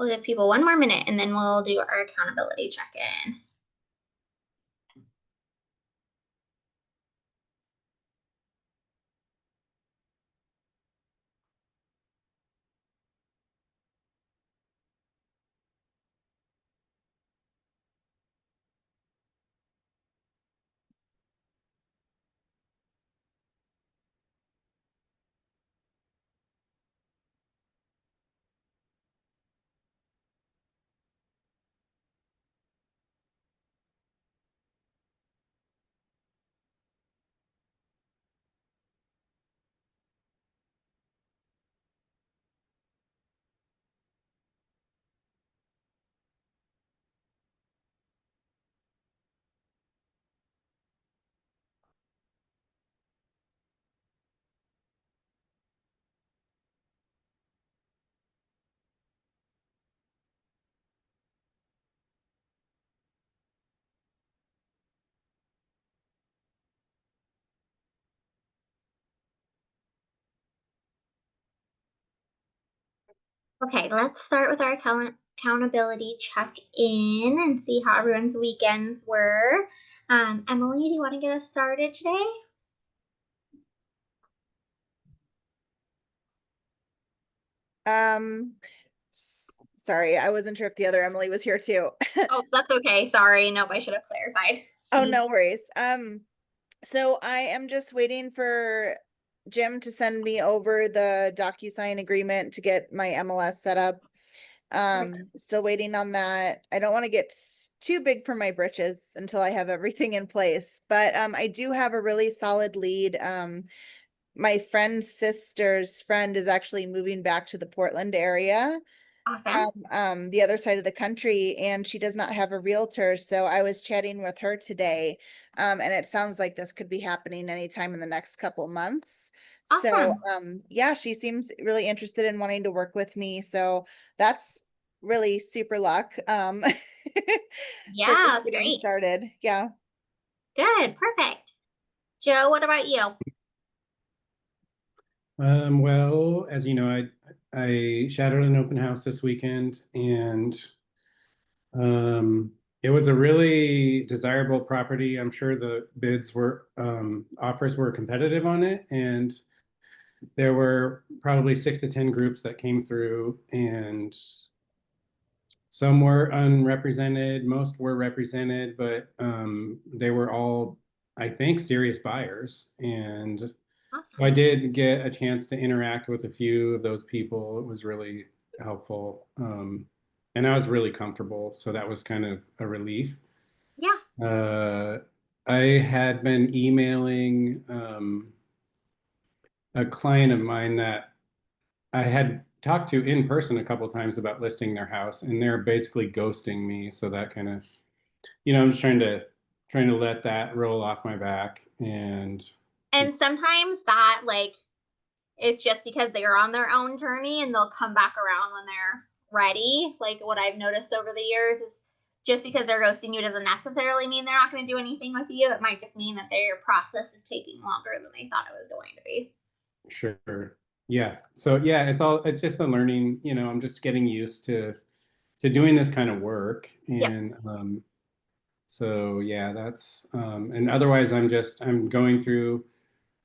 We'll give people one more minute and then we'll do our accountability check-in. Okay, let's start with our accountability check-in and see how everyone's weekends were. Emily, do you want to get us started today? Sorry, I wasn't sure if the other Emily was here too. Oh, that's okay. Sorry. Nope, I should have clarified. Oh, no worries. So I am just waiting for Jim to send me over the DocuSign agreement to get my MLS set up. Still waiting on that. I don't want to get too big for my britches until I have everything in place, but I do have a really solid lead. My friend's sister's friend is actually moving back to the Portland area Awesome. from the other side of the country, and she does not have a realtor. So I was chatting with her today, and it sounds like this could be happening anytime in the next couple months. So Awesome. yeah, she seems really interested in wanting to work with me. So that's really super luck for Yeah, just that's getting great. started. Yeah. Good. Perfect. Joe, what about you? Well, as you know, I shadowed an open house this weekend, and um, it was a really desirable property. I'm sure the bids were offers were competitive on it, and there were probably 6 to 10 groups that came through, and some were unrepresented, most were represented, but they were all, I think, serious buyers. And so I Awesome. did get a chance to interact with a few of those people. It was really helpful. And I was really comfortable. So that was kind of a relief. Yeah. Uh, I had been emailing a client of mine that I had talked to in person a couple times about listing their house, and they're basically ghosting me. So that kind of, I'm just trying to let that roll off my back. And And sometimes that is just because they're on their own journey and they'll come back around when they're ready. Like what I've noticed over the years is just because they're ghosting you doesn't necessarily mean they're not going to do anything with you. It might just mean that their process is taking longer than they thought it was going to be. sure, yeah. So yeah, it's just a learning. I'm just getting used to doing this kind of work, Yep. and so yeah, that's and otherwise I'm going through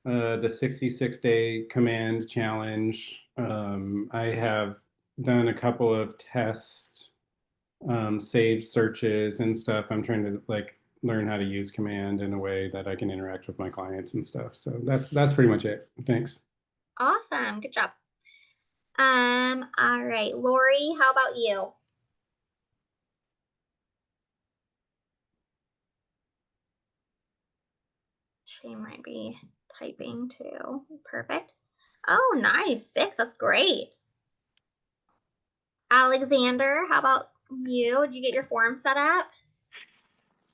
the 66-day command challenge. I have done a couple of test saved searches and stuff. I'm trying to like learn how to use command in a way that I can interact with my clients and stuff. So that's pretty much it. Thanks. Awesome. Good job. All right. Lori, how about you? She might be typing too. Perfect. Oh, nice. 6. That's great. Alexander, how about you? Did you get your form set up?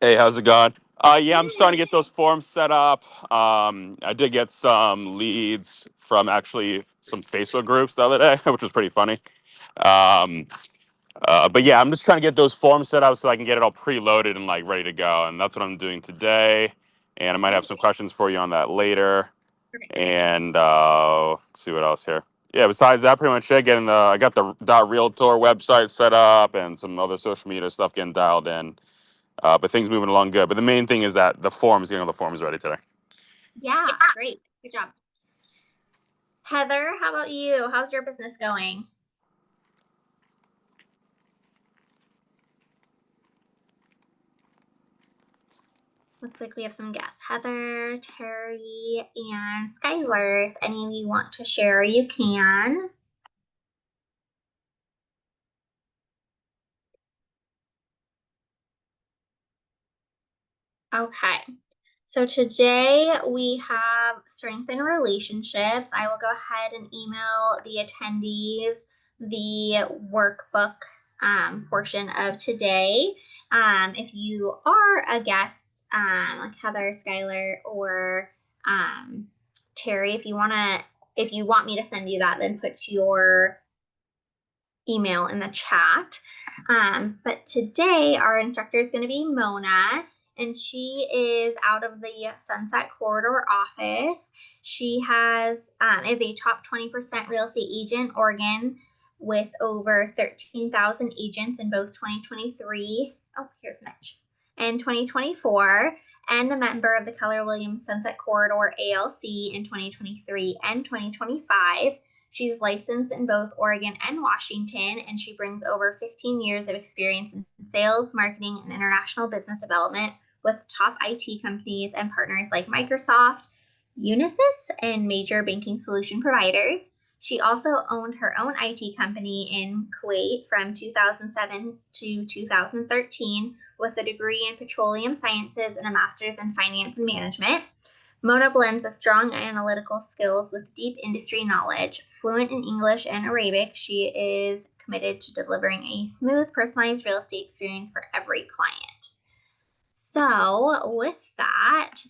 Hey, how's it going? Yeah, I'm starting to Good. get those forms set up. I did get some leads from actually some Facebook groups the other day, which was pretty funny. Um, but yeah, I'm just trying to get those forms set up so I can get it all preloaded and like ready to go. And that's what I'm doing today. And I might have some questions for you on that later. Perfect. And let's see what else here. yeah, besides that, pretty much it. I got the .realtor website set up and some other social media stuff getting dialed in. But things moving along good. But the main thing is that getting all the forms ready today. Yeah, great. Good job. Heather, how about you? How's your business going? Looks like we have some guests. Heather, Terry, and Skylar. If any of you want to share, you can. Okay. So today we have strengthen relationships. I will go ahead and email the attendees the workbook portion of today. If you are a guest, like Heather, Skylar, or Terry, if you want me to send you that, then put your email in the chat. But today our instructor is going to be Mona, and she is out of the Sunset Corridor office. She is a top 20% real estate agent, Oregon, with over 13,000 agents in both 2023. Oh, here's Mitch. And 2024, and a member of the Keller Williams Sunset Corridor ALC in 2023 and 2025. She's licensed in both Oregon and Washington, and she brings over 15 years of experience in sales, marketing, and international business development with top IT companies and partners like Microsoft, Unisys, and major banking solution providers. She also owned her own IT company in Kuwait from 2007 to 2013 with a degree in petroleum sciences and a master's in finance and management. Mona blends a strong analytical skills with deep industry knowledge. Fluent in English and Arabic, she is committed to delivering a smooth, personalized real estate experience for every client. So with that,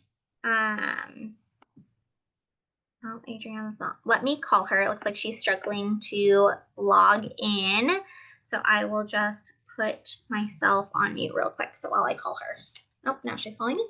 Adriana's not. Let me call her. It looks like she's struggling to log in. So I will just put myself on mute real quick. So while I call her. Oh, now she's calling me.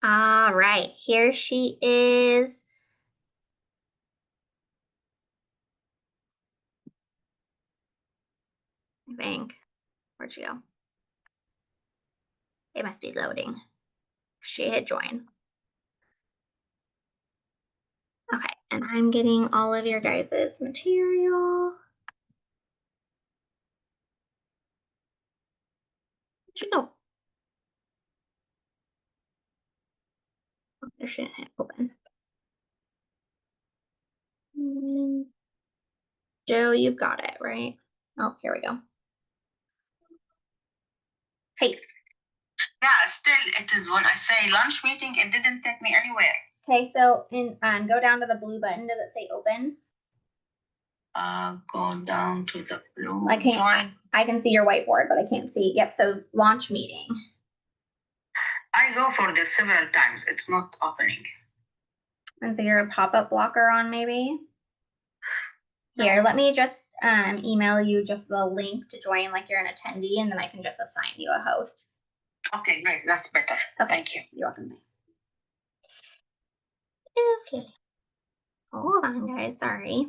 All right, here she is. I think. Where'd she go? It must be loading. She hit join. Okay, and I'm getting all of your guys' material. Where'd she go? Oh, there she didn't hit open. Joe, you got it, right? Oh, here we go. Hey. Yeah, still it is when I say lunch meeting, it didn't take me anywhere. Okay, so go down to the blue button. Does it say open? Go down to the blue. I can see your whiteboard, but I can't see. Yep, so launch meeting. I go for this several times. It's not opening. And so you're a pop-up blocker on maybe? Here, let me just email you just the link to join like you're an attendee, and then I can just assign you a host. Okay, great. That's better. Okay. Thank you. You're welcome. Okay. Hold on, guys. Sorry.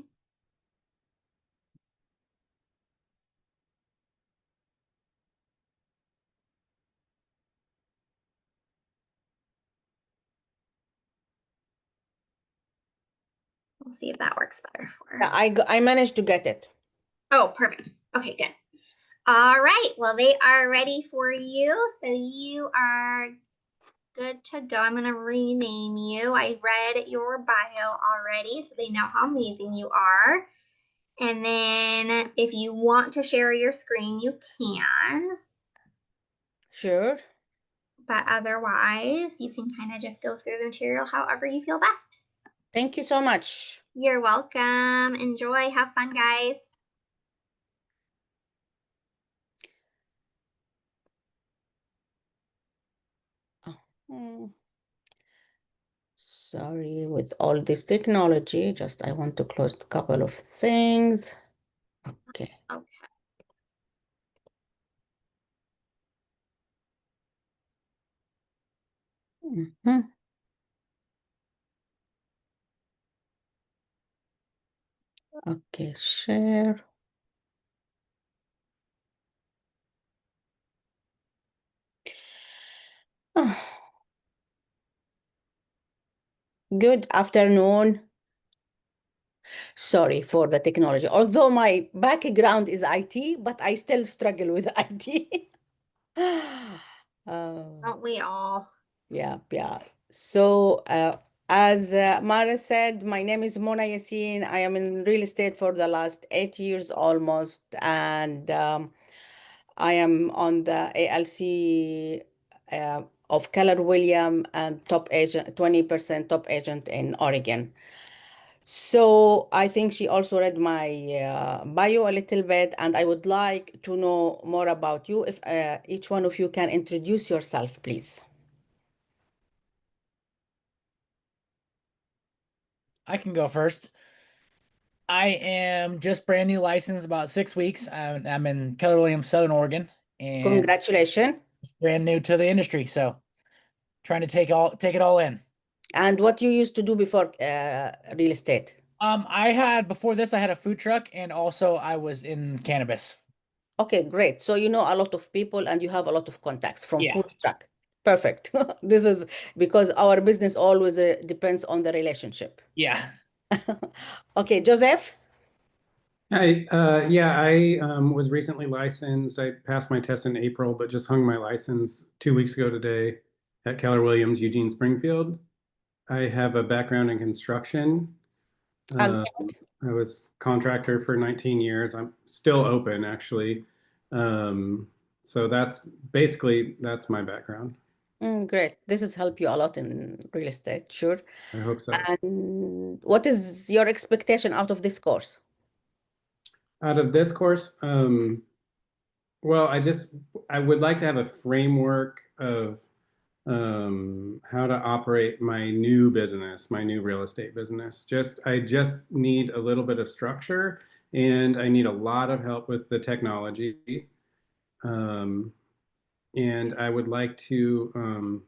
We'll see if that works better for her. I managed to get it. Oh, perfect. Okay, good. All right. Well, they are ready for you. So you are good to go. I'm going to rename you. I read your bio already, so they know how amazing you are. And then if you want to share your screen, you can. Sure. But otherwise, you can kind of just go through the material however you feel best. Thank you so much. You're welcome. Enjoy. Have fun, guys. Sorry, with all this technology, just I want to close a couple of things. Okay. Okay. Mhm. Okay, share. Good afternoon. Sorry for the technology. Although my background is IT, but I still struggle with IT. Don't we all? Yeah. So, as Mara said, my name is Mona Yassin. I am in real estate for the last 8 years almost, and I am on the ALC of Keller Williams and top agent, 20% top agent in Oregon. So I think she also read my bio a little bit, and I would like to know more about you. If each one of you can introduce yourself, please. I can go first. I am just brand new licensed, about 6 weeks. I'm in Keller Williams, Southern Oregon, and Congratulations. it's brand new to the industry. So trying to take it all in. And what you used to do before real estate? Before this, I had a food truck, and also I was in cannabis. Okay, great. So you know a lot of people and you have a lot of contacts from Yeah. food truck. Perfect. This is because our business always depends on the relationship. Yeah. Okay, Joseph. Hi, I was recently licensed. I passed my test in April, but just hung my license 2 weeks ago today at Keller Williams, Eugene Springfield. I have a background in construction. And I was contractor for 19 years. I'm still open, actually. So that's my background. great. This has helped you a lot in real estate, sure. I hope so. And what is your expectation out of this course? Out of this course, well, I would like to have a framework of how to operate my new business, my new real estate business. I just need a little bit of structure, and I need a lot of help with the technology. And I would like to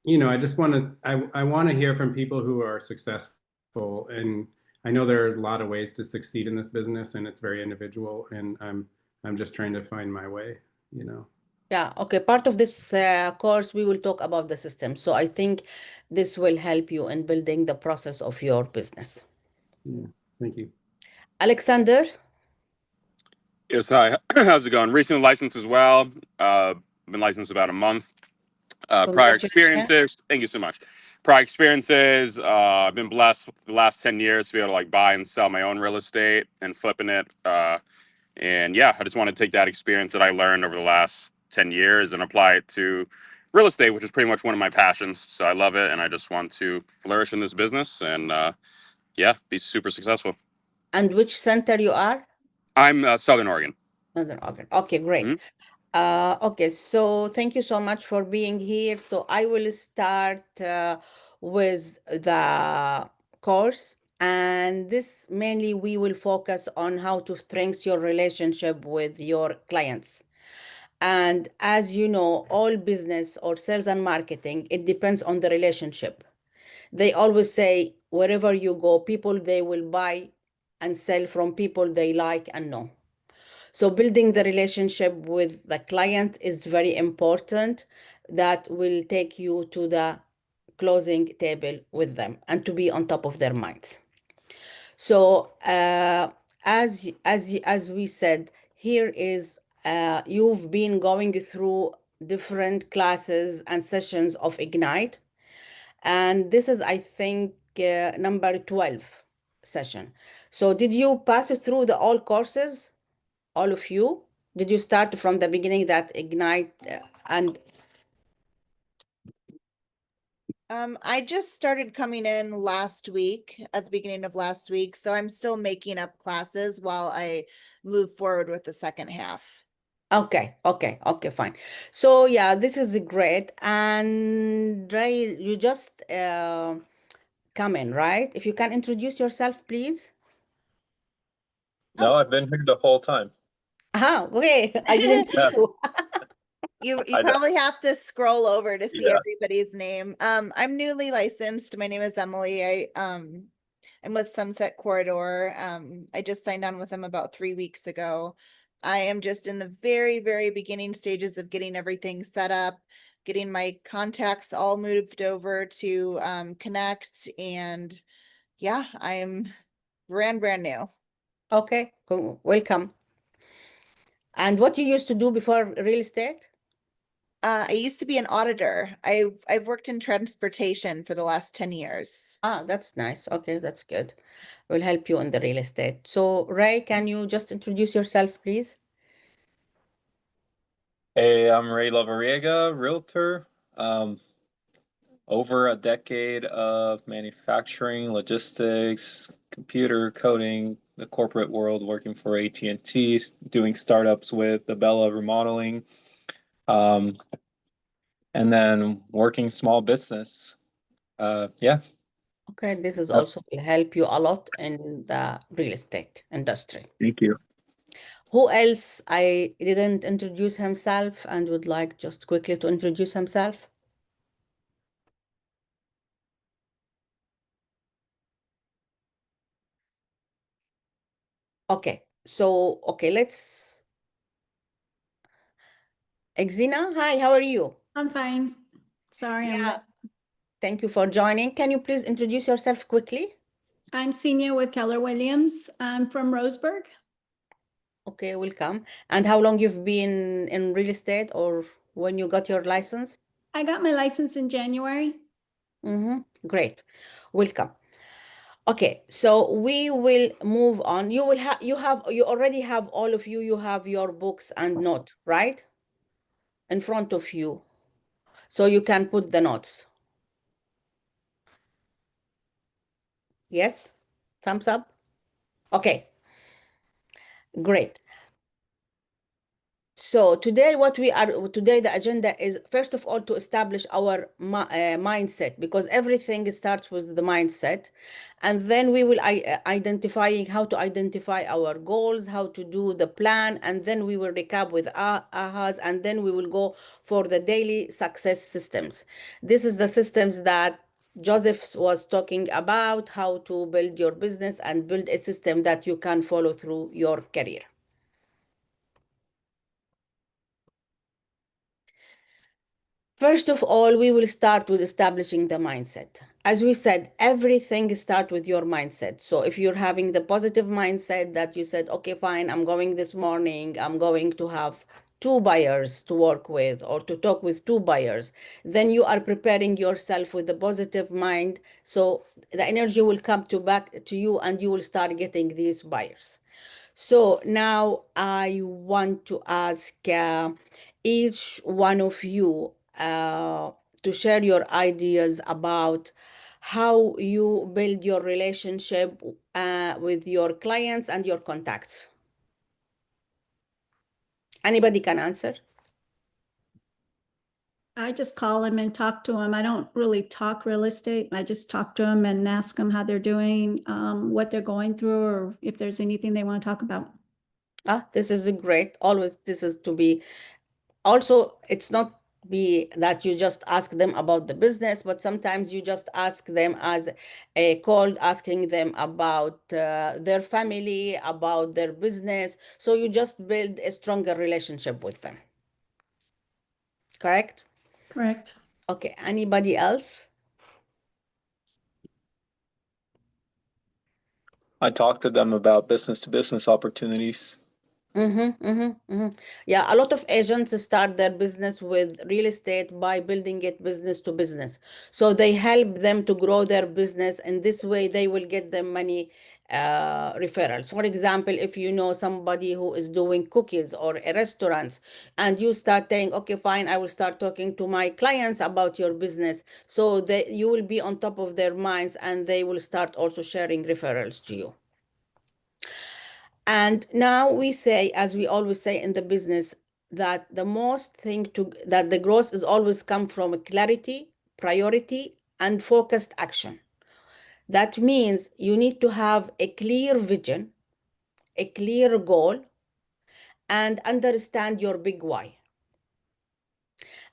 you know, I just want to, I want to hear from people who are successful. And I know there are a lot of ways to succeed in this business, and it's very individual. And I'm just trying to find my way, you know. Yeah, okay. Part of this course, we will talk about the system. So I think this will help you in building the process of your business. Yeah. Thank you. Alexander? Yes, hi. How's it going? Recently licensed as well. Been licensed about a month. Prior Congratulations. experiences. Thank you so much. Prior experiences. I've been blessed the last 10 years to be able to like buy and sell my own real estate and flipping it. And yeah, I just want to take that experience that I learned over the last 10 years and apply it to real estate, which is pretty much one of my passions. So I love it, and I just want to flourish in this business and yeah, be super successful. And which center you are? I'm Southern Oregon. Northern Oregon. Okay, great. Mhm. Okay, so thank you so much for being here. So I will start with the course, and this mainly we will focus on how to strengthen your relationship with your clients. And as you know, all business or sales and marketing, it depends on the relationship. They always say, wherever you go, people they will buy and sell from people they like and know. So building the relationship with the client is very important. That will take you to the closing table with them and to be on top of their minds. So as we said, here is you've been going through different classes and sessions of Ignite, and this is, I think, number 12 session. So did you pass through the all courses, all of you? Did you start from the beginning that Ignite and I just started coming in last week, at the beginning of last week, so I'm still making up classes while I move forward with the second half. okay, fine. So yeah, this is great. And Ray, you just come in, right? If you can introduce yourself, please. No, I've been here the whole time. Okay, I didn't see Yeah, you. You I know. probably have to scroll over to see Yeah. everybody's name. I'm newly licensed. My name is Emily. I'm with Sunset Corridor. I just signed on with them about 3 weeks ago. I am just in the very, very beginning stages of getting everything set up, getting my contacts all moved over to Connect, and yeah, I am brand new. Okay, welcome. And what you used to do before real estate? I used to be an auditor. I've worked in transportation for the last 10 years. Ah, that's nice. Okay, that's good. Will help you in the real estate. So, Ray, can you just introduce yourself, please? Hey, I'm Ray Lavariega, realtor. Over a decade of manufacturing, logistics, computer coding, the corporate world, working for AT&T, doing startups with the Bella remodeling, and then working small business. Yeah. Okay, this is also will help you a lot in the real estate industry. Thank you. Who else I didn't introduce himself and would like just quickly to introduce himself? Okay, so let's Exina, hi, how are you? I'm fine. Sorry, Yeah. Thank you for joining. Can you please introduce yourself quickly? I'm Senior with Keller Williams. I'm from Roseburg. Okay, welcome. And how long you've been in real estate or when you got your license? I got my license in January. Great. Welcome. Okay, so we will move on. You already have all of you, you have your books and note, right? In front of you. So you can put the notes. Yes? Thumbs up? Okay. Great. So today, the agenda is first of all to establish our mindset, because everything starts with the mindset, and then we will identifying how to identify our goals, how to do the plan, and then we will recap with ahas, and then we will go for the daily success systems. This is the systems that Joseph was talking about, how to build your business and build a system that you can follow through your career. First of all, we will start with establishing the mindset. As we said, everything starts with your mindset. So if you're having the positive mindset that you said, okay, fine, I'm going this morning, I'm going to have 2 buyers to work with or to talk with 2 buyers, then you are preparing yourself with a positive mind. So the energy will come back to you and you will start getting these buyers. So now I want to ask each one of you to share your ideas about how you build your relationship with your clients and your contacts. Anybody can answer? I just call them and talk to them. I don't really talk real estate. I just talk to them and ask them how they're doing, what they're going through, or if there's anything they want to talk about. This is great. Always, this is to be, also, it's not be that you just ask them about the business, but sometimes you just ask them as a call, asking them about their family, about their business. So you just build a stronger relationship with them. Correct? Correct. Okay, anybody else? I talk to them about business to business opportunities. Yeah, a lot of agents start their business with real estate by building it business to business. So they help them to grow their business, and this way they will get them money referrals. For example, if you know somebody who is doing cookies or a restaurant, and you start saying, okay, fine, I will start talking to my clients about your business. So that you will be on top of their minds, and they will start also sharing referrals to you. And now we say, as we always say in the business, that the most thing that the growth is always come from clarity, priority, and focused action. That means you need to have a clear vision, a clear goal, and understand your big why.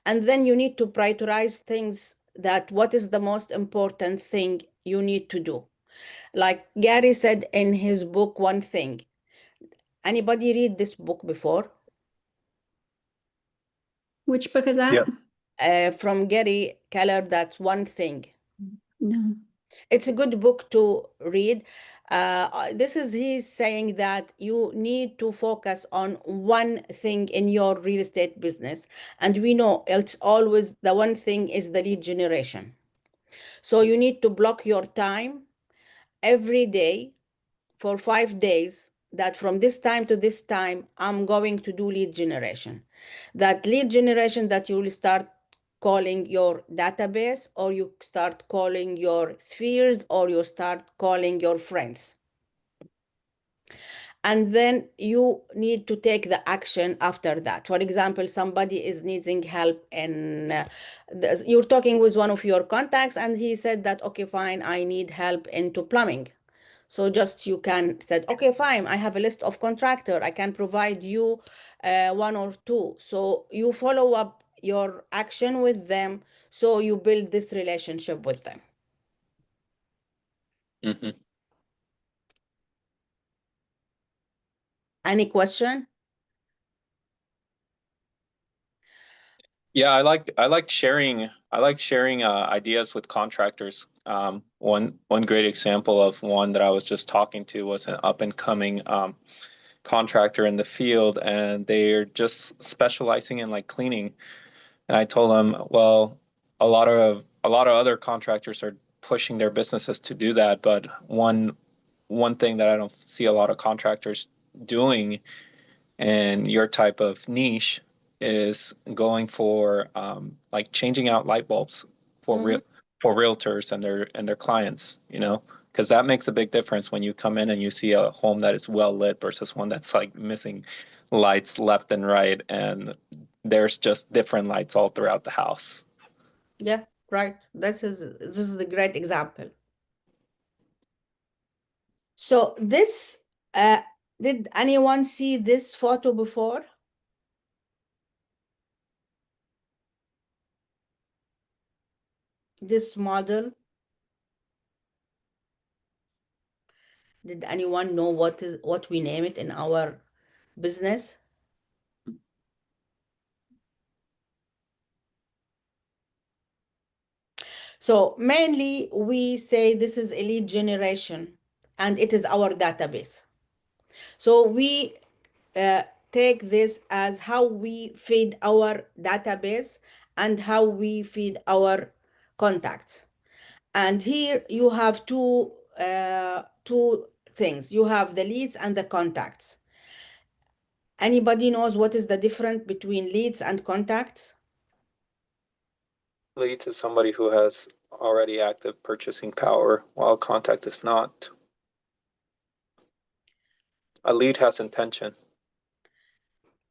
And then you need to prioritize things, that what is the most important thing you need to do. Like Gary said in his book, One Thing. Anybody read this book before? Which book is that? Yep. From Gary Keller, that's One Thing. No. It's a good book to read. He's saying that you need to focus on one thing in your real estate business. And we know it's always the one thing is the lead generation. So you need to block your time every day for 5 days, that from this time to this time, I'm going to do lead generation. That lead generation that you will start calling your database, or you start calling your spheres, or you start calling your friends. And then you need to take the action after that. For example, somebody is needing help in, you're talking with one of your contacts, and he said that, okay, fine, I need help into plumbing. So just you can say, okay, fine, I have a list of contractor. I can provide you 1 or 2. So you follow up your action with them. So you build this relationship with them. Any question? Yeah, I like sharing ideas with contractors. One great example of one that I was just talking to was an up and coming contractor in the field, and they're just specializing in like cleaning. And I told them, well, a lot of other contractors are pushing their businesses to do that, but one thing that I don't see a lot of contractors doing in your type of niche is going for like changing out light bulbs for realtors and their clients, you know, because that makes a big difference when you come in and you see a home that is well lit versus one that's like missing lights left and right, and there's just different lights all throughout the house. Yeah, right. This is a great example. So this, did anyone see this photo before? This model? Did anyone know what we name it in our business? So mainly we say this is a lead generation and it is our database. So we take this as how we feed our database and how we feed our contacts. And here you have two things. You have the leads and the contacts. Anybody knows what is the difference between leads and contacts? Lead to somebody who has already active purchasing power, while contact is not. A lead has intention.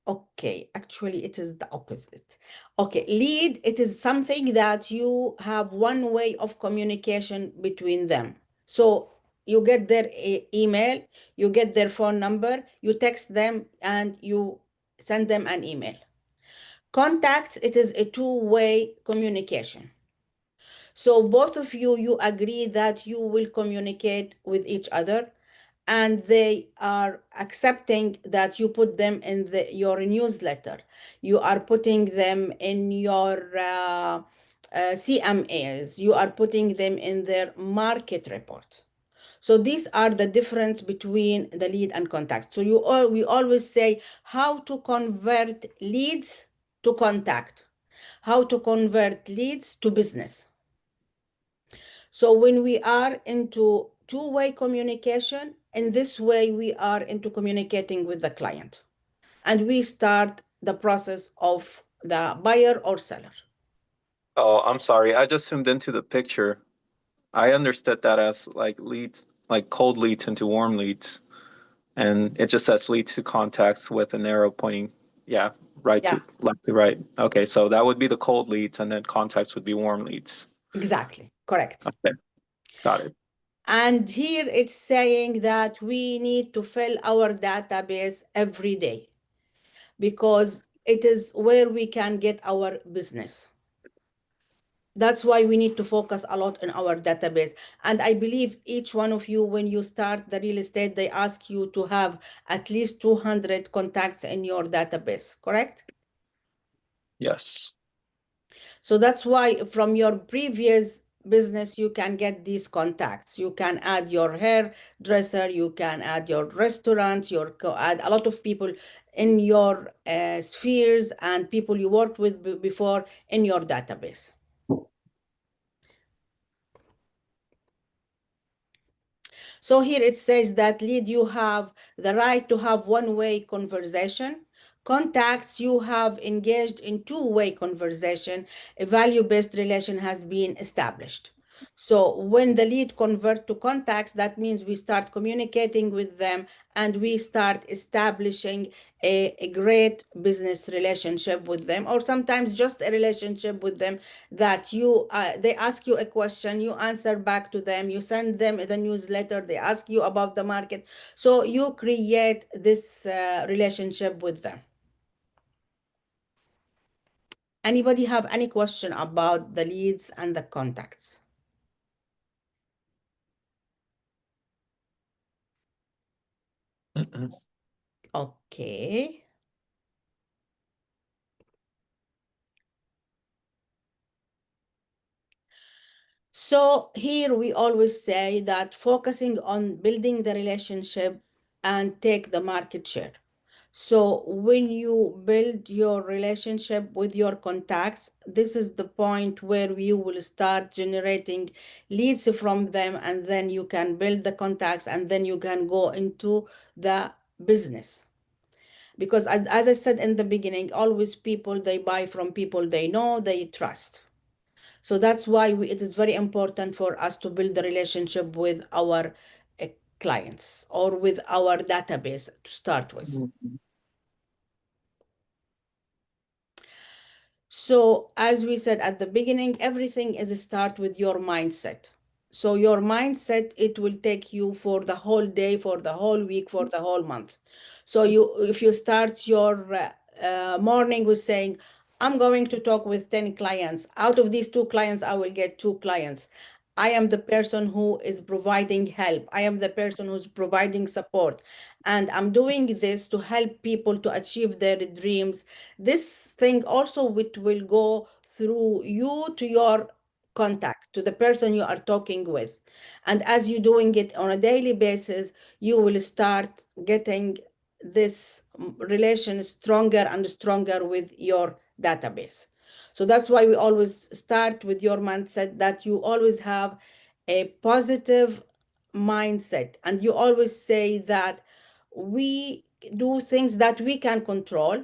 Okay, actually it is the opposite. Okay, lead, it is something that you have one way of communication between them. So you get their email, you get their phone number, you text them and you send them an email. Contacts, it is a two-way communication. So both of you agree that you will communicate with each other, and they are accepting that you put them in your newsletter. You are putting them in your CMAs. You are putting them in their market reports. So these are the difference between the lead and contact. So we always say how to convert leads to contact, how to convert leads to business. So when we are into two-way communication, in this way, we are into communicating with the client. And we start the process of the buyer or seller. Oh, I'm sorry. I just zoomed into the picture. I understood that as like leads, like cold leads into warm leads. And it just says leads to contacts with an arrow pointing, right Yeah. to left to right. Okay, so that would be the cold leads, and then contacts would be warm leads. Exactly, correct. Okay, got it. And here it's saying that we need to fill our database every day because it is where we can get our business. That's why we need to focus a lot on our database. And I believe each one of you, when you start the real estate, they ask you to have at least 200 contacts in your database, correct? Yes. So that's why from your previous business, you can get these contacts. You can add your hairdresser, you can add your restaurant, add a lot of people in your spheres and people you worked with before in your database. So here it says that lead, you have the right to have one-way conversation. Contacts, you have engaged in two-way conversation. A value-based relation has been established. So when the lead convert to contacts, that means we start communicating with them and we start establishing a great business relationship with them, or sometimes just a relationship with them that they ask you a question, you answer back to them, you send them the newsletter, they ask you about the market. So you create this relationship with them. Anybody have any question about the leads and the contacts? Mm-mm. Okay. So here we always say that focusing on building the relationship and take the market share. So when you build your relationship with your contacts, this is the point where you will start generating leads from them, and then you can build the contacts, and then you can go into the business. Because as I said in the beginning, always people, they buy from people they know, they trust. So that's why it is very important for us to build the relationship with our clients or with our database to start with. Mhm. So as we said at the beginning, everything is a start with your mindset. So your mindset, it will take you for the whole day, for the whole week, for the whole month. So if you start your morning with saying, I'm going to talk with 10 clients. Out of these 2 clients, I will get 2 clients. I am the person who is providing help. I am the person who's providing support. And I'm doing this to help people to achieve their dreams. This thing also which will go through you to your contact, to the person you are talking with. And as you're doing it on a daily basis, you will start getting this relation stronger and stronger with your database. So that's why we always start with your mindset, that you always have a positive mindset. And you always say that we do things that we can control,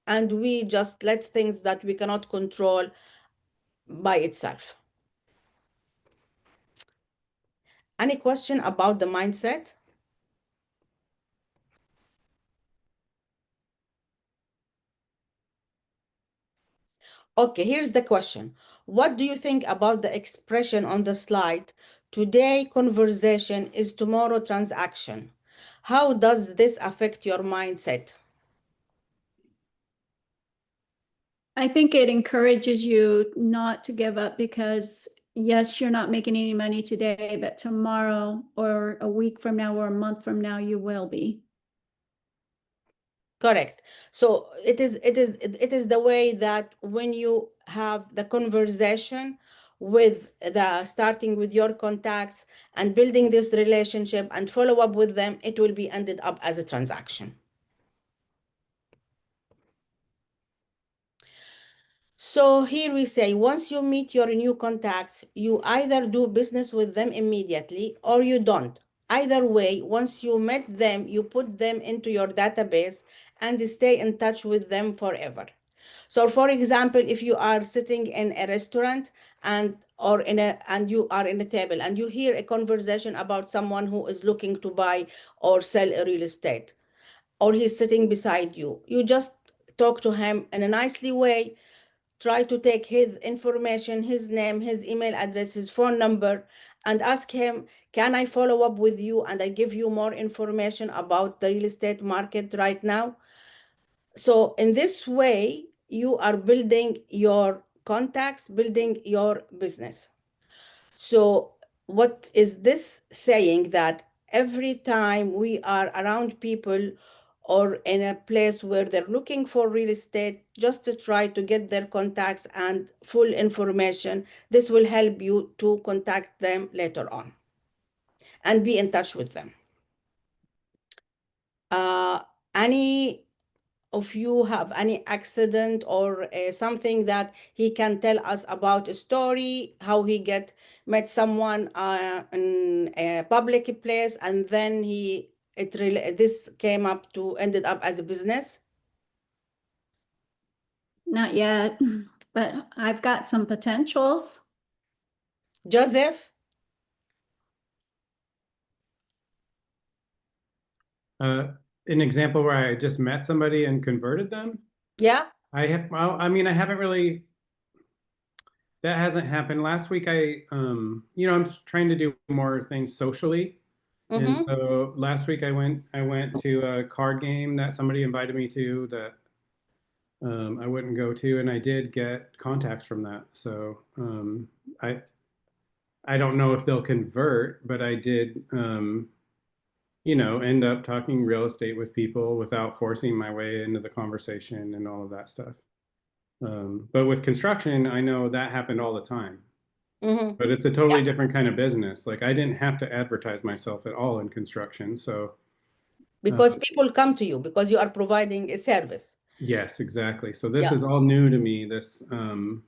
and we just let things that we cannot control by itself. Any question about the mindset? Okay, here's the question. What do you think about the expression on the slide? Today conversation is tomorrow transaction. How does this affect your mindset? I think it encourages you not to give up because yes, you're not making any money today, but tomorrow or a week from now or a month from now, you will be. Correct. So it is the way that when you have the conversation with the starting with your contacts and building this relationship and follow up with them, it will be ended up as a transaction. So here we say, once you meet your new contacts, you either do business with them immediately or you don't. Either way, once you met them, you put them into your database and stay in touch with them forever. So for example, if you are sitting in a restaurant and you are in a table and you hear a conversation about someone who is looking to buy or sell a real estate, or he's sitting beside you, you just talk to him in a nicely way. Try to take his information, his name, his email address, his phone number, and ask him, can I follow up with you and I give you more information about the real estate market right now? So in this way, you are building your contacts, building your business. So what is this saying? That every time we are around people or in a place where they're looking for real estate, just to try to get their contacts and full information. This will help you to contact them later on and be in touch with them. Any of you have any accident or something that he can tell us about a story, how he met someone in a public place and then this ended up as a business? Not yet, but I've got some potentials. Joseph? An example where I just met somebody and converted them. Yeah. I haven't really, that hasn't happened. Last week I'm trying to do more things socially. And so last week I went to a card game that somebody invited me to that I wouldn't go to, and I did get contacts from that. So I don't know if they'll convert, but I did end up talking real estate with people without forcing my way into the conversation and all of that stuff. But with construction, I know that happened all the time. But it's a totally different kind of business. Like I didn't have to advertise myself at all in construction. So because people come to you because you are providing a service. Yes, exactly. So this is all new to me. This trying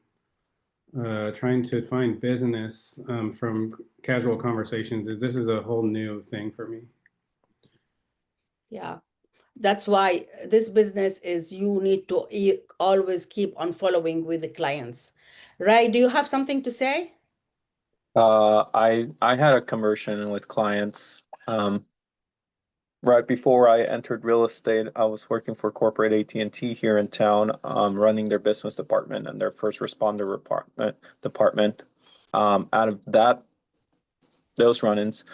to find business from casual conversations this is a whole new thing for me. Yeah, that's why this business is you need to always keep on following with the clients. Right? Do you have something to say? I had a conversion with clients. right before I entered real estate, I was working for corporate AT&T here in town, running their business department and their first responder department. Out of those run-ins,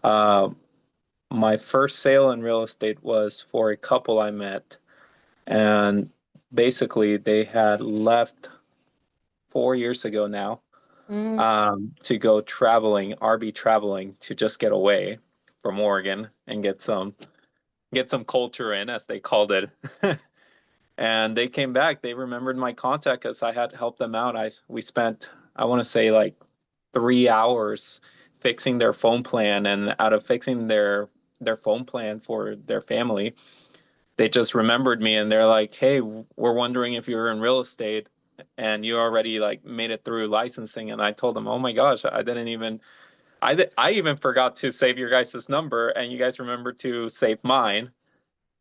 my first sale in real estate was for a couple I met, and basically they had left 4 years ago now to go traveling, RB traveling, to just get away from Oregon and get some culture in, as they called it. And they came back. They remembered my contact because I had helped them out. We spent, I want to say, like 3 hours fixing their phone plan, and out of fixing their phone plan for their family, they just remembered me, and they're like, "Hey, we're wondering if you're in real estate and you already like made it through licensing." And I told them, "Oh my gosh, I even forgot to save your guys' number, and you guys remembered to save mine."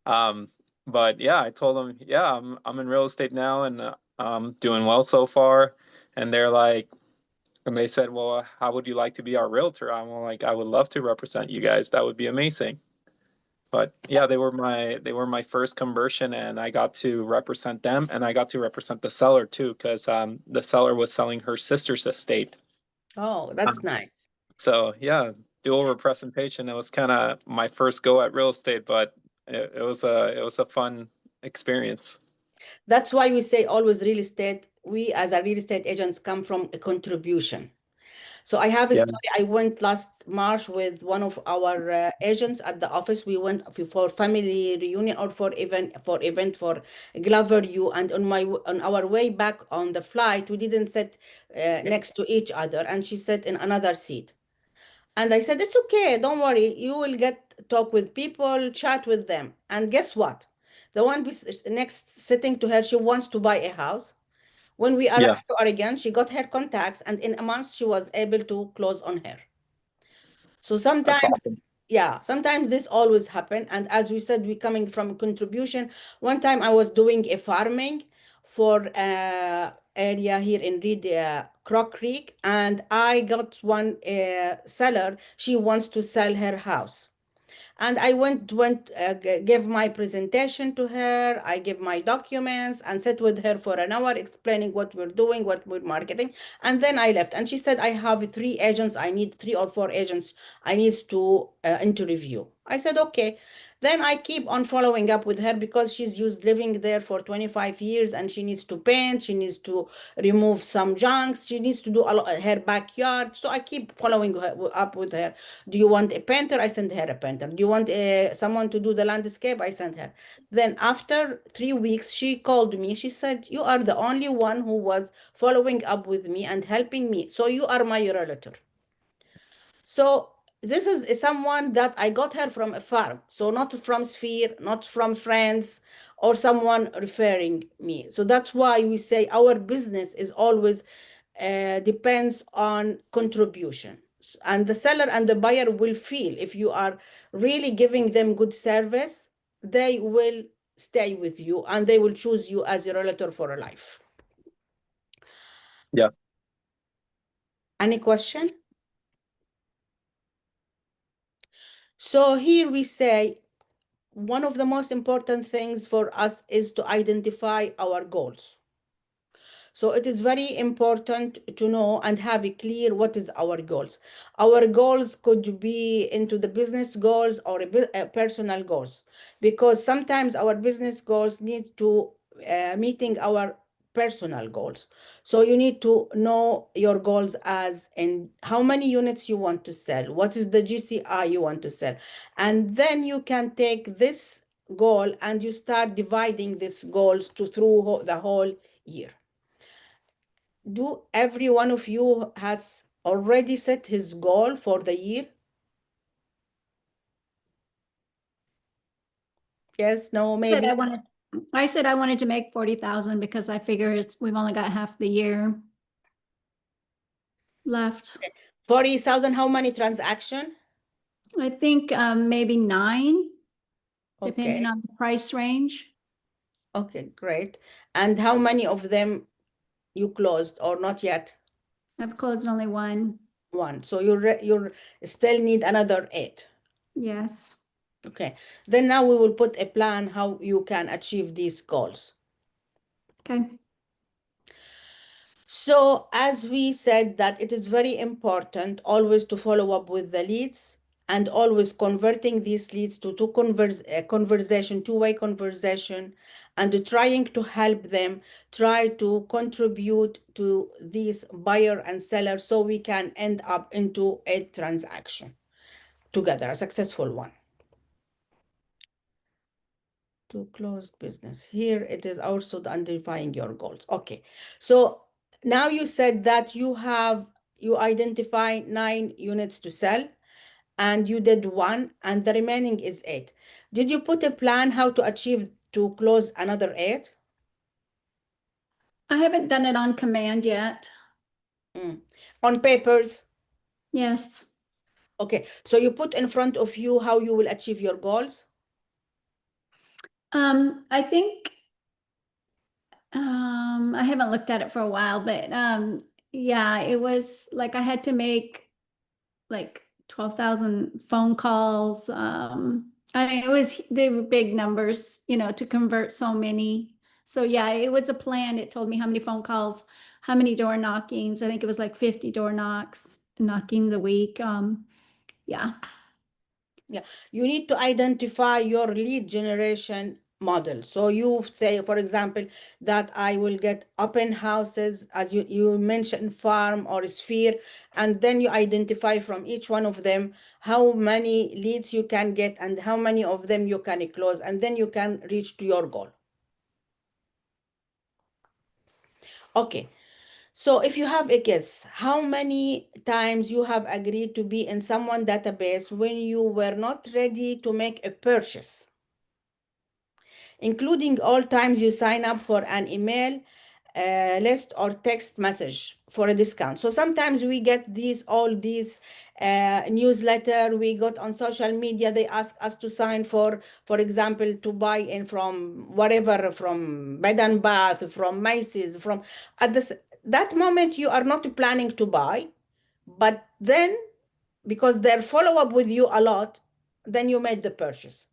But yeah, I told them, "Yeah, I'm in real estate now, and I'm doing well so far." And they're like, and they said, "Well, how would you like to be our realtor?" I'm like, "I would love to represent you guys. That would be amazing." But yeah, they were my first conversion, and I got to represent them, and I got to represent the seller too, because the seller was selling her sister's estate. Oh, that's nice. So yeah, dual representation. It was kind of my first go at real estate, but it was a fun experience. That's why we say always real estate. We as a real estate agents come from a contribution. So I have a Yeah. story. I went last March with one of our agents at the office. We went for family reunion or for event for Glover U. And on our way back on the flight, we didn't sit next to each other, and she sat in another seat. And I said, "It's okay, don't worry. You will talk with people, chat with them." And guess what? The one next sitting to her, she wants to buy a house. When we arrived to Oregon, she got her contacts, and in a month she was able to close on her. So sometimes, awesome. yeah, sometimes this always happen. And as we said, we coming from contribution. One time I was doing a farming for area here in Reed, Croc Creek, and I got one seller. She wants to sell her house. And I gave my presentation to her. I gave my documents and sat with her for an hour explaining what we're doing, what we're marketing. And then I left. And she said, "I have 3 agents. I need 3 or 4 agents I need to interview." I said, "Okay." Then I keep on following up with her because she's used living there for 25 years and she needs to paint, she needs to remove some junks, she needs to do her backyard. So I keep following up with her. "Do you want a painter?" I send her a painter. "Do you want someone to do the landscape?" I sent her. Then after 3 weeks, she called me. She said, "You are the only one who was following up with me and helping me. So you are my realtor." So this is someone that I got her from a farm. So not from Sphere, not from friends or someone referring me. So that's why we say our business is always depends on contribution. And the seller and the buyer will feel if you are really giving them good service, they will stay with you and they will choose you as a realtor for a life. Yeah. Any question? So here we say, one of the most important things for us is to identify our goals. So it is very important to know and have it clear what is our goals. Our goals could be into the business goals or personal goals, because sometimes our business goals need to meeting our personal goals. So you need to know your goals as in how many units you want to sell, what is the GCI you want to sell, and then you can take this goal and you start dividing these goals through the whole year. Do every one of you has already set his goal for the year? Yes, no, But maybe. I said I wanted to make 40,000 because I figure we've only got half the year left. 40,000, how many transaction? I think maybe 9, depending Okay, on the price range. okay, great. And how many of them you closed or not yet? I've closed only 1. One. So you still need another 8. Yes. Okay, then now we will put a plan how you can achieve these goals. Okay. So as we said that it is very important always to follow up with the leads and always converting these leads to two-way conversation and trying to help them try to contribute to these buyer and seller so we can end up into a transaction together, a successful one. To closed business. Here it is also identifying your goals. Okay, so now you said that you identify 9 units to sell and you did 1 and the remaining is 8. Did you put a plan how to achieve to close another 8? I haven't done it on command yet. On papers? Yes. Okay, so you put in front of you how you will achieve your goals? I think I haven't looked at it for a while, but yeah, it was like I had to make like 12,000 phone calls. They were big numbers, to convert so many. So yeah, it was a plan. It told me how many phone calls, how many door knockings. I think it was like 50 door knocking the week. Yeah. Yeah, you need to identify your lead generation model. So you say, for example, that I will get open houses, as you mentioned, farm or sphere, and then you identify from each one of them how many leads you can get and how many of them you can close, and then you can reach to your goal. Okay. So if you have a guess, how many times you have agreed to be in someone database when you were not ready to make a purchase, including all times you sign up for an email list or text message for a discount. So sometimes we get all these newsletter we got on social media. They ask us to sign for example, to buy in from whatever, from Bed and Bath, from Macy's, from that moment you are not planning to buy, but then because they're follow up with you a lot, then you made the purchase.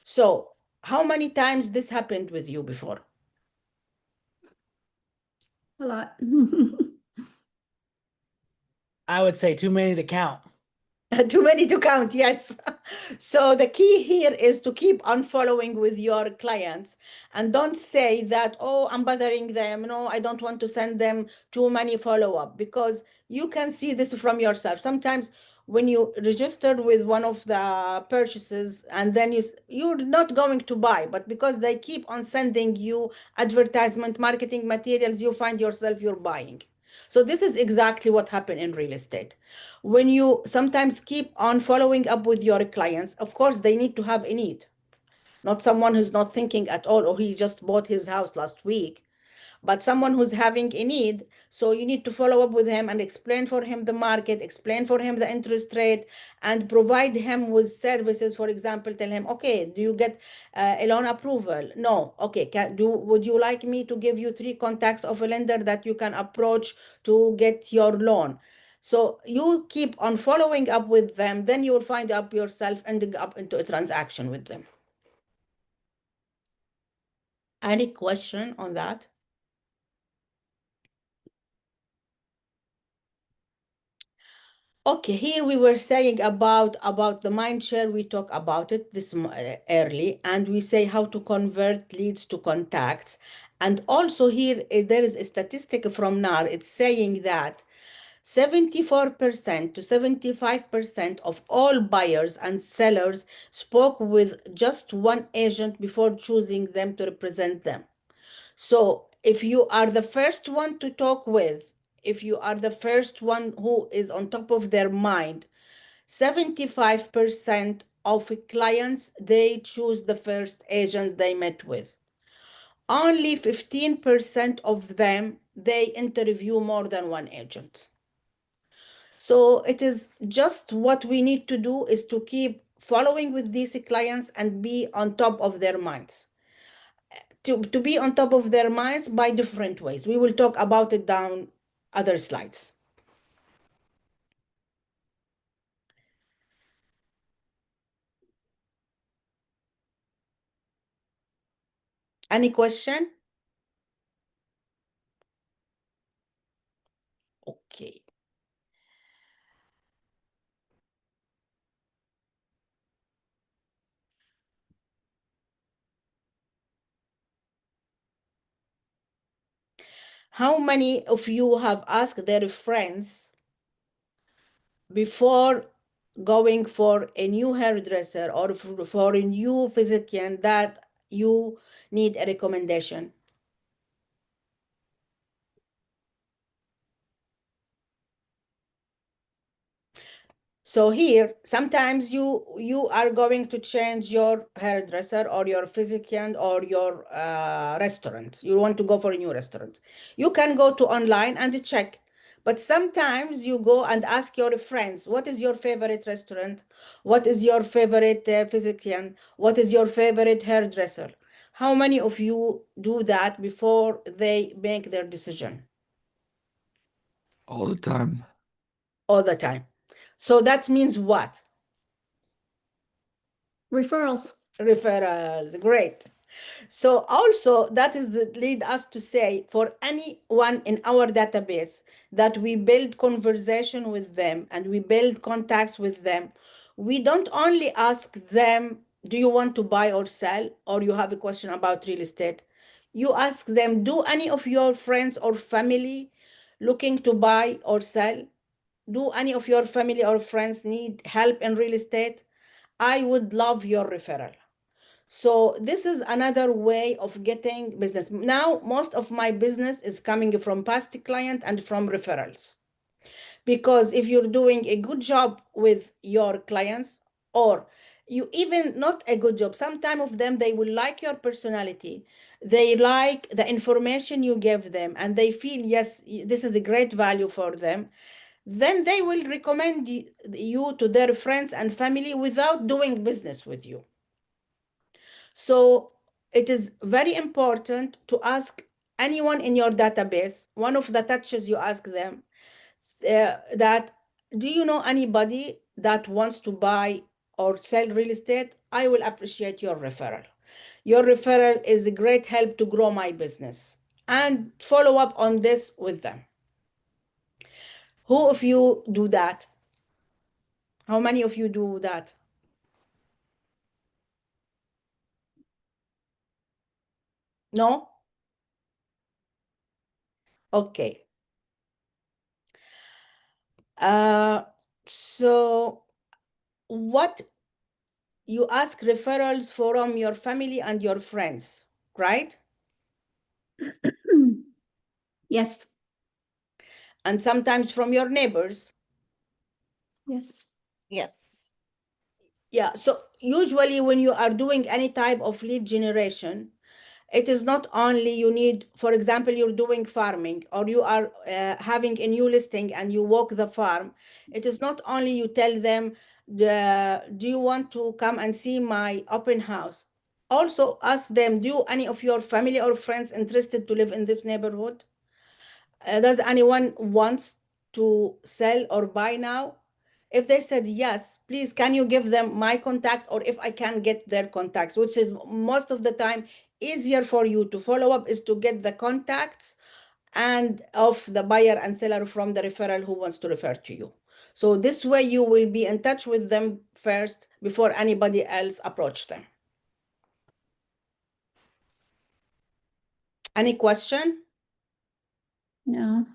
So how many times this happened with you before? A lot. I would say too many to count. Too many to count, yes. So the key here is to keep on following with your clients and don't say that, oh, I'm bothering them. No, I don't want to send them too many follow-up, because you can see this from yourself. Sometimes when you registered with one of the purchases and then you're not going to buy, but because they keep on sending you advertisement marketing materials, you find yourself you're buying. So this is exactly what happened in real estate. When you sometimes keep on following up with your clients, of course, they need to have a need. Not someone who's not thinking at all, or he just bought his house last week, but someone who's having a need. So you need to follow up with him and explain for him the market, explain for him the interest rate, and provide him with services. For example, tell him, okay, do you get a loan approval? No. Okay, would you like me to give you 3 contacts of a lender that you can approach to get your loan? So you keep on following up with them, then you will find up yourself ending up into a transaction with them. Any question on that? Okay, here we were saying about the mind share. We talk about it this early, and we say how to convert leads to contacts. And also here there is a statistic from NAR. It's saying that 74% to 75% of all buyers and sellers spoke with just one agent before choosing them to represent them. So if you are the first one to talk with, if you are the first one who is on top of their mind, 75% of clients, they choose the first agent they met with. Only 15% of them, they interview more than one agent. So it is just what we need to do is to keep following with these clients and be on top of their minds. To be on top of their minds by different ways. We will talk about it down other slides. Any question? Okay. How many of you have asked their friends before going for a new hairdresser or for a new physician that you need a recommendation? So here, sometimes you are going to change your hairdresser or your physician or your restaurant. You want to go for a new restaurant. You can go to online and check. But sometimes you go and ask your friends, what is your favorite restaurant? What is your favorite physician? What is your favorite hairdresser? How many of you do that before they make their decision? All the time. All the time. So that means what? Referrals. Referrals, great. So also that is lead us to say for anyone in our database that we build conversation with them and we build contacts with them. We don't only ask them, do you want to buy or sell, or you have a question about real estate? You ask them, do any of your friends or family looking to buy or sell? Do any of your family or friends need help in real estate? I would love your referral. So this is another way of getting business. Now, most of my business is coming from past client and from referrals. Because if you're doing a good job with your clients, or you even not a good job, sometimes of them, they will like your personality. They like the information you give them, and they feel, yes, this is a great value for them. Then they will recommend you to their friends and family without doing business with you. So it is very important to ask anyone in your database, one of the touches you ask them, that do you know anybody that wants to buy or sell real estate? I will appreciate your referral. Your referral is a great help to grow my business, and follow up on this with them. Who of you do that? How many of you do that? No? Okay. So what you ask referrals from your family and your friends, right? Yes. And sometimes from your neighbors. Yes. Yes. Yeah, so usually when you are doing any type of lead generation, it is not only you need, for example, you're doing farming or you are having a new listing and you walk the farm. It is not only you tell them, do you want to come and see my open house? Also ask them, do any of your family or friends interested to live in this neighborhood? Does anyone wants to sell or buy now? If they said yes, please, can you give them my contact, or if I can get their contacts, which is most of the time easier for you to follow up is to get the contacts and of the buyer and seller from the referral who wants to refer to you. So this way you will be in touch with them first before anybody else approach them. Any question? No.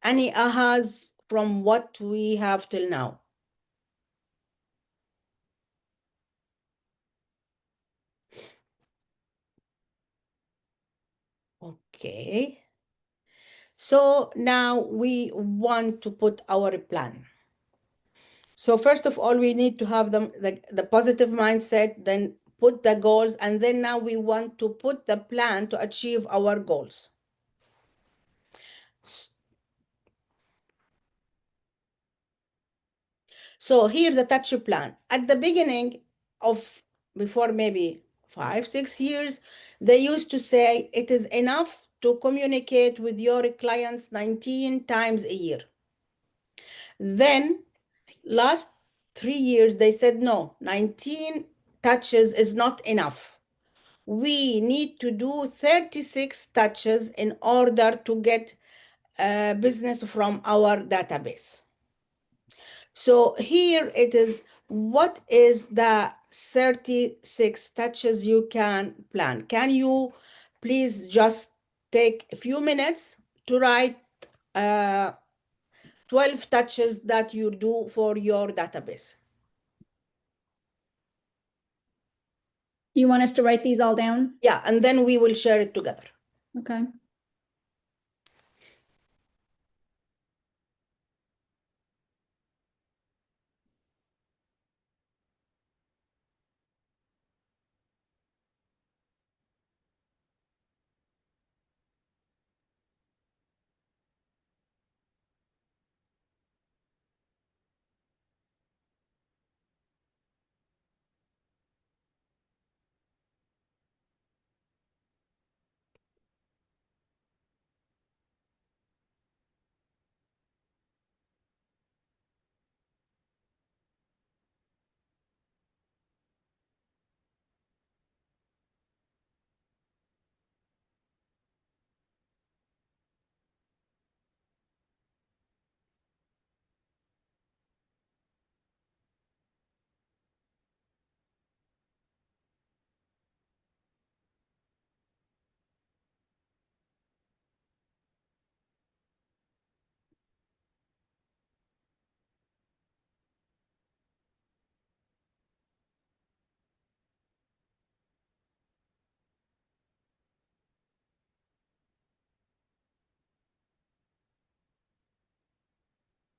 Any ahas from what we have till now? Okay. So now we want to put our plan. So first of all, we need to have the positive mindset, then put the goals, and then now we want to put the plan to achieve our goals. So here the touch plan. At the beginning of, before maybe 5-6 years, they used to say it is enough to communicate with your clients 19 times a year. Then last 3 years, they said, no, 19 touches is not enough. we need to do 36 touches in order to get business from our database. So here it is, what is the 36 touches you can plan? Can you please just take a few minutes to write 12 touches that you do for your database? You want us to write these all down? Yeah, and then we will share it together. Okay.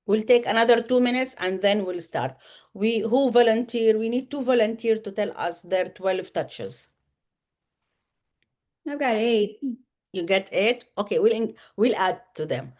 We'll take another 2 minutes and then we'll start. Who volunteer? We need to volunteer to tell us their 12 touches. I've got 8. You get 8? Okay, we'll add to them.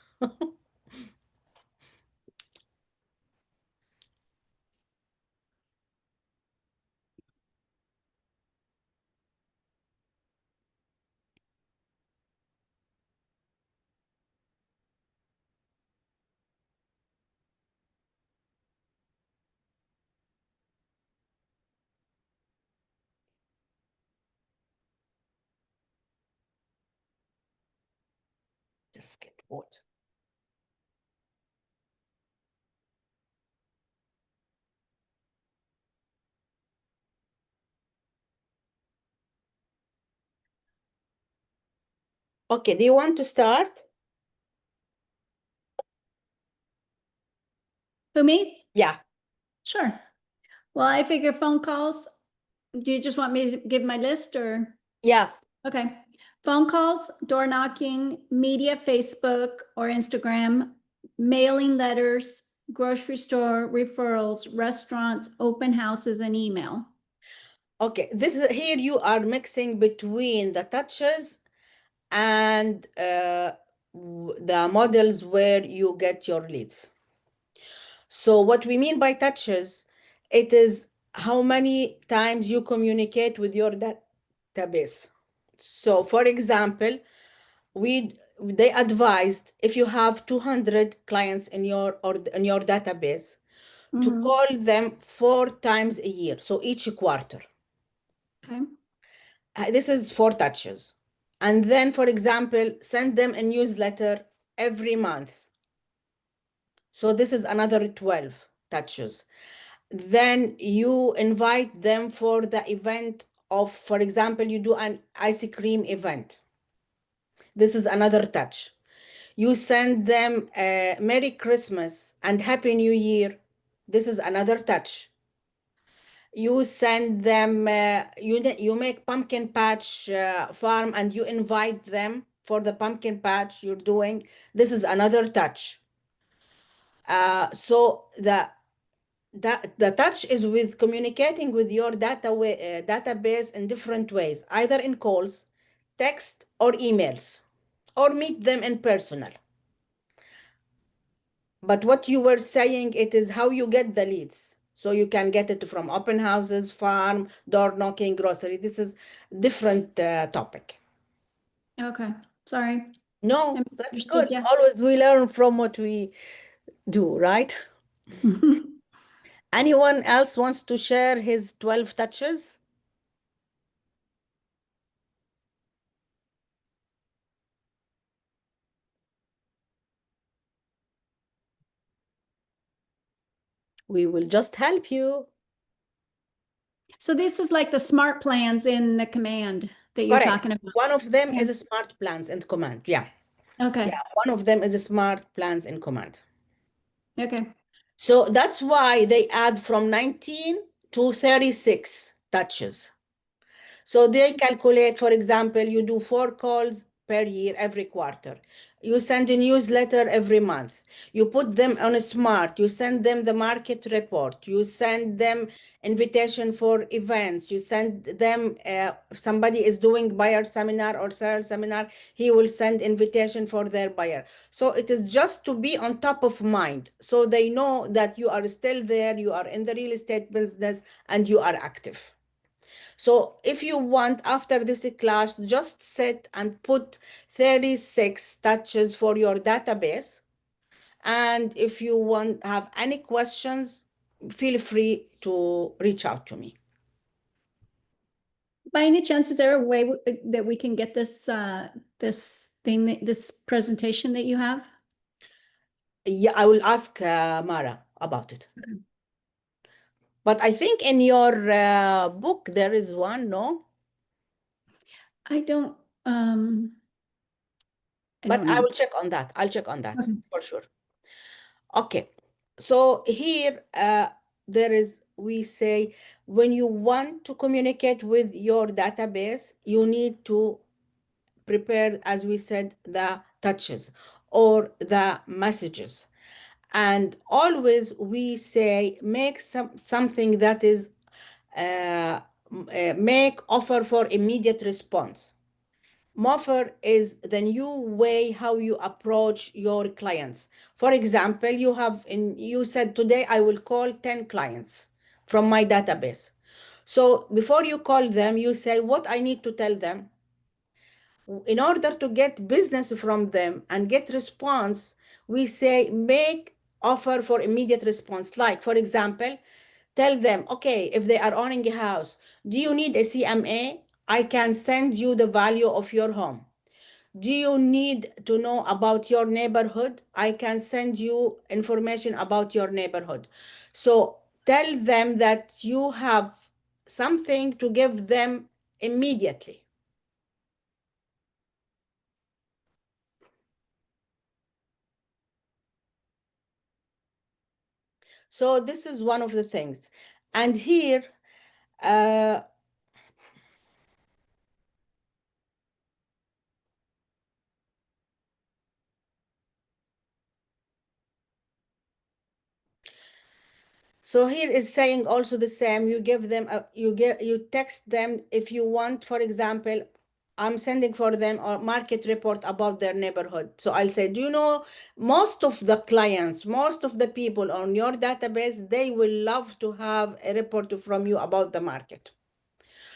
Just get water. Okay, do you want to start? Who, me? Yeah. Sure. Well, I figure phone calls. Do you just want me to give my list or? Yeah. Okay. Phone calls, door knocking, media, Facebook or Instagram, mailing letters, grocery store referrals, restaurants, open houses, and email. Okay, here you are mixing between the touches and the models where you get your leads. So what we mean by touches, it is how many times you communicate with your database. So for example, they advised if you have 200 clients in your database to Mhm. call them 4 times a year, so each quarter. Okay. This is 4 touches. And then, for example, send them a newsletter every month. So this is another 12 touches. Then you invite them for the event of, for example, you do an ice cream event. This is another touch. You send them a Merry Christmas and Happy New Year. This is another touch. You send them, you make pumpkin patch farm and you invite them for the pumpkin patch you're doing. This is another touch. So the touch is with communicating with your database in different ways, either in calls, text, or emails, or meet them in personal. But what you were saying, it is how you get the leads. So you can get it from open houses, farm, door knocking, grocery. This is different topic. Okay. Sorry. No, I that's misunderstood, good. yeah. Always we learn from what we do, right? Anyone else wants to share his 12 touches? we will just help you. So this is like the smart plans in the command that you're Correct. talking about. One of them Yeah. is a smart plans in command. Yeah. Okay. Yeah. One of them is a smart plans in command. Okay. So that's why they add from 19 to 36 touches. So they calculate, for example, you do 4 calls per year, every quarter. You send a newsletter every month. You put them on a smart. You send them the market report. You send them invitation for events. You send them, if somebody is doing buyer seminar or seller seminar, he will send invitation for their buyer. So it is just to be on top of mind. So they know that you are still there, you are in the real estate business, and you are active. So if you want, after this class, just sit and put 36 touches for your database. And if you have any questions, feel free to reach out to me. By any chance, is there a way that we can get this this presentation that you have? Yeah, I will ask Mara about it. But I think in your book there is one, no? I don't. But don't know. I will check on that. I'll check on that Okay. for sure. Okay, so here we say when you want to communicate with your database, you need to prepare, as we said, the touches or the messages. And always we say make something that is make offer for immediate response. Offer is the new way how you approach your clients. For example, you said today I will call 10 clients from my database. So before you call them, you say what I need to tell them. In order to get business from them and get response, we say make offer for immediate response. Like, for example, tell them, okay, if they are owning a house, do you need a CMA? I can send you the value of your home. Do you need to know about your neighborhood? I can send you information about your neighborhood. So tell them that you have something to give them immediately. So this is one of the things. And here, so here is saying also the same. You give them, you text them if you want, for example, I'm sending for them a market report about their neighborhood. So I'll say, do you know, most of the clients, most of the people on your database, they will love to have a report from you about the market.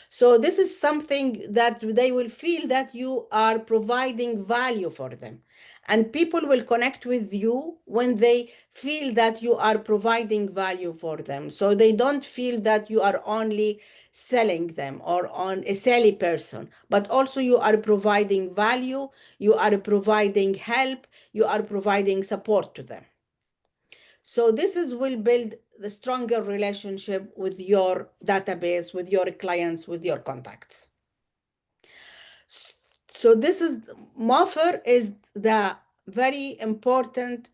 So this is something that they will feel that you are providing value for them. And people will connect with you when they feel that you are providing value for them. So they don't feel that you are only selling them or on a selly person, but also you are providing value, you are providing help, you are providing support to them. So this will build the stronger relationship with your database, with your clients, with your contacts. So this is, offer is the very important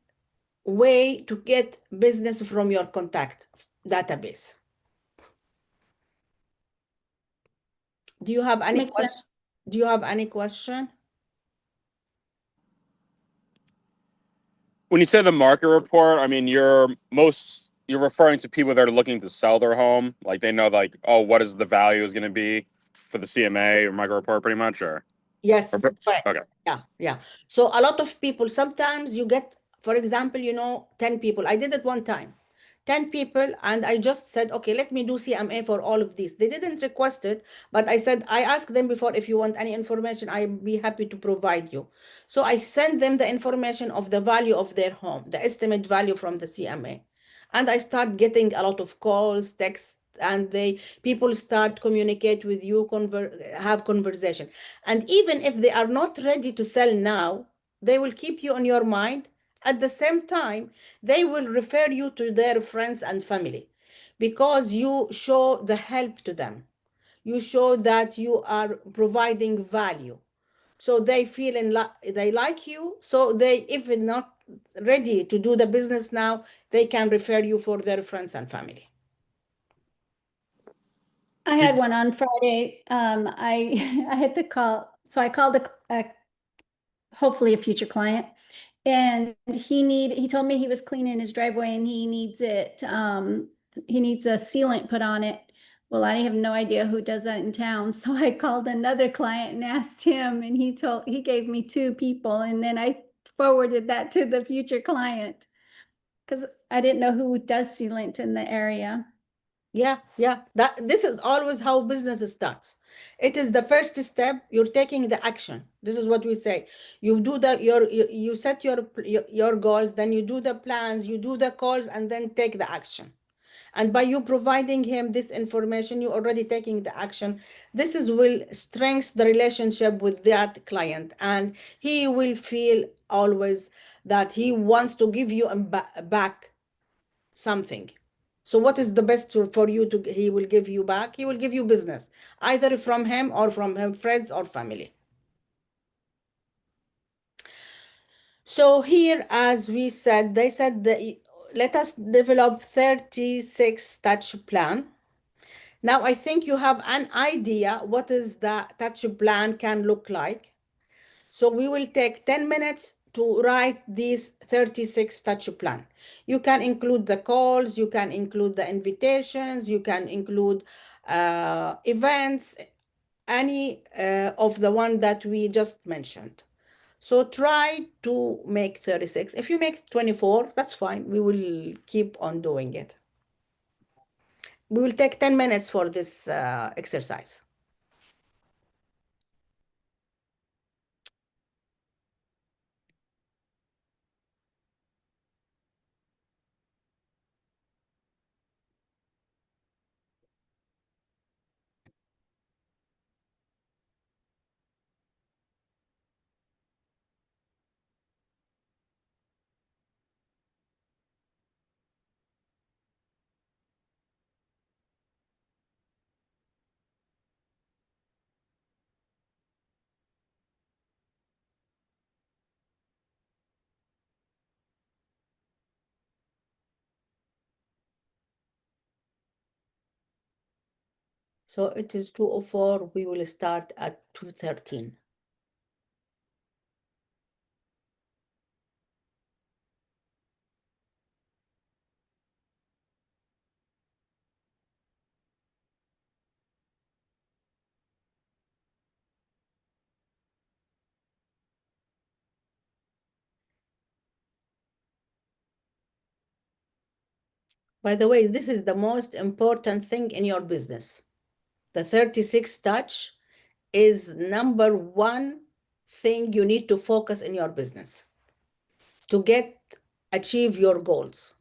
way to get business from your contact database. Do you have any question? Do you have any question? When you say the market report, I mean, you're referring to people that are looking to sell their home, like they know, like, oh, what is the value is going to be for the CMA or market report, pretty much, or yes, okay. Correct. Yeah. So a lot of people, sometimes you get, for example, 10 people. I did it one time, 10 people, and I just said, okay, let me do CMA for all of these. They didn't request it, but I said, I asked them before, if you want any information, I'd be happy to provide you. So I sent them the information of the value of their home, the estimate value from the CMA. And I start getting a lot of calls, texts, and people start communicate with you, have conversation. And even if they are not ready to sell now, they will keep you on your mind At the same time, they will refer you to their friends and family because you show the help to them. You show that you are providing value. So they feel they like you. So they, if they're not ready to do the business now, they can refer you for their friends and family. I had one on Friday. I had to call, so I called a hopefully a future client, and he told me he was cleaning his driveway and he needs a sealant put on it. Well, I have no idea who does that in town, so I called another client and asked him, and he gave me 2 people, and then I forwarded that to the future client because I didn't know who does sealant in the area. Yeah. This is always how business starts. It is the first step. You're taking the action. This is what we say. You do you set your goals, then you do the plans, you do the calls, and then take the action. And by you providing him this information, you're already taking the action. This will strengthen the relationship with that client, and he will feel always that he wants to give you back something. So what is the best for you to, he will give you back? He will give you business, either from him or from him friends or family. So here, as we said, they said that let us develop 36 touch plan. Now I think you have an idea what is the touch plan can look like. So we will take 10 minutes to write this 36 touch plan. You can include the calls, you can include the invitations, you can include events, any of the one that we just mentioned. So try to make 36. If you make 24, that's fine. We will keep on doing it. We will take 10 minutes for this exercise. So it is 2:04. We will start at 2:13. By the way, this is the most important thing in your business. The 36 touch is number one thing you need to focus in your business to achieve your goals.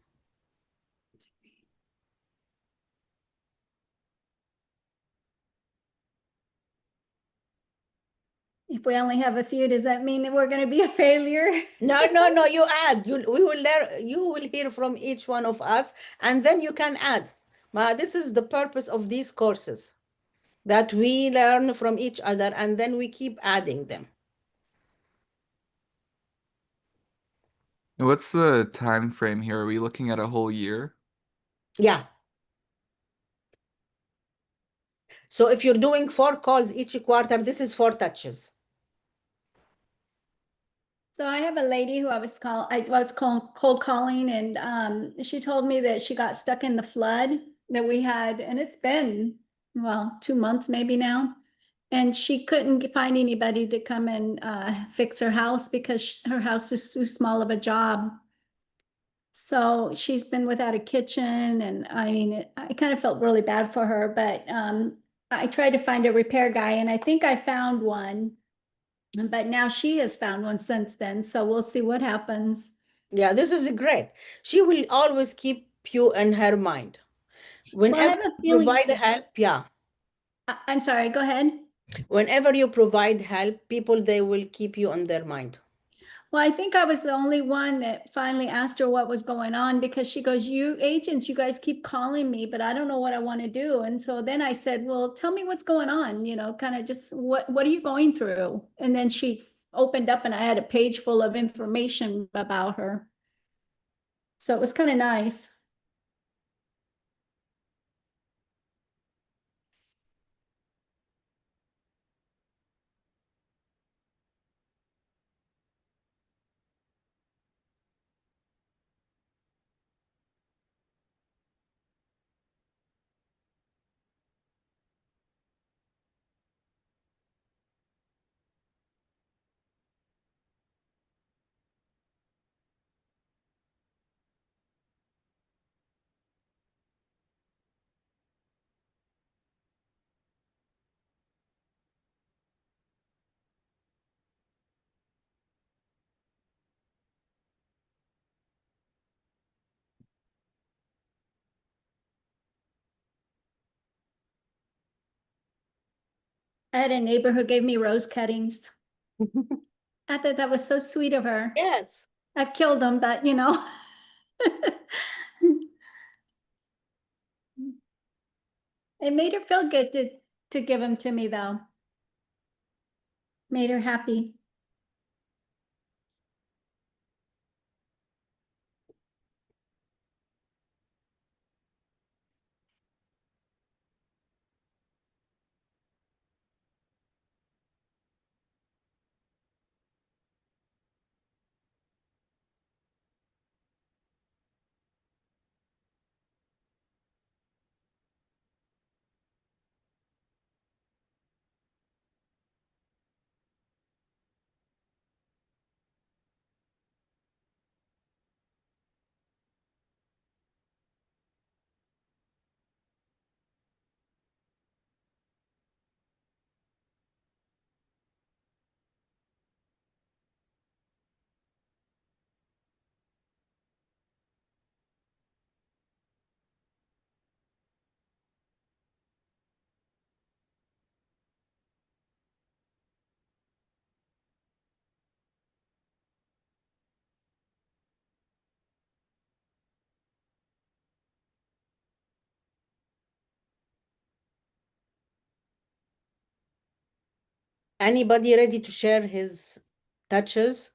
If we only have a few, does that mean that we're going to be a failure? No, you add. We will learn. You will hear from each one of us, and then you can add. This is the purpose of these courses, that we learn from each other, and then we keep adding them. What's the time frame here? Are we looking at a whole year? Yeah. So if you're doing 4 calls each quarter, this is 4 touches. So I have a lady who I was cold calling, and she told me that she got stuck in the flood that we had, and it's been, well, 2 months maybe now. And she couldn't find anybody to come and fix her house because her house is too small of a job. So she's been without a kitchen, and I mean, I kind of felt really bad for her, but I tried to find a repair guy, and I think I found one. But now she has found one since then, so we'll see what happens. Yeah, this is great. She will always keep you in her mind. Whenever you provide help, yeah. I'm sorry, go ahead. Whenever you provide help, people, they will keep you on their mind. Well, I think I was the only one that finally asked her what was going on because she goes, you agents, you guys keep calling me, but I don't know what I want to do. And so then I said, well, tell me what's going on, you know, kind of just what are you going through? And then she opened up and I had a page full of information about her. So it was kind of nice. I had a neighbor who gave me rose cuttings. I thought that was so sweet of her. Yes. I've killed them, but you know. It made her feel good to give them to me though. Made her happy. Anybody ready to share his touches?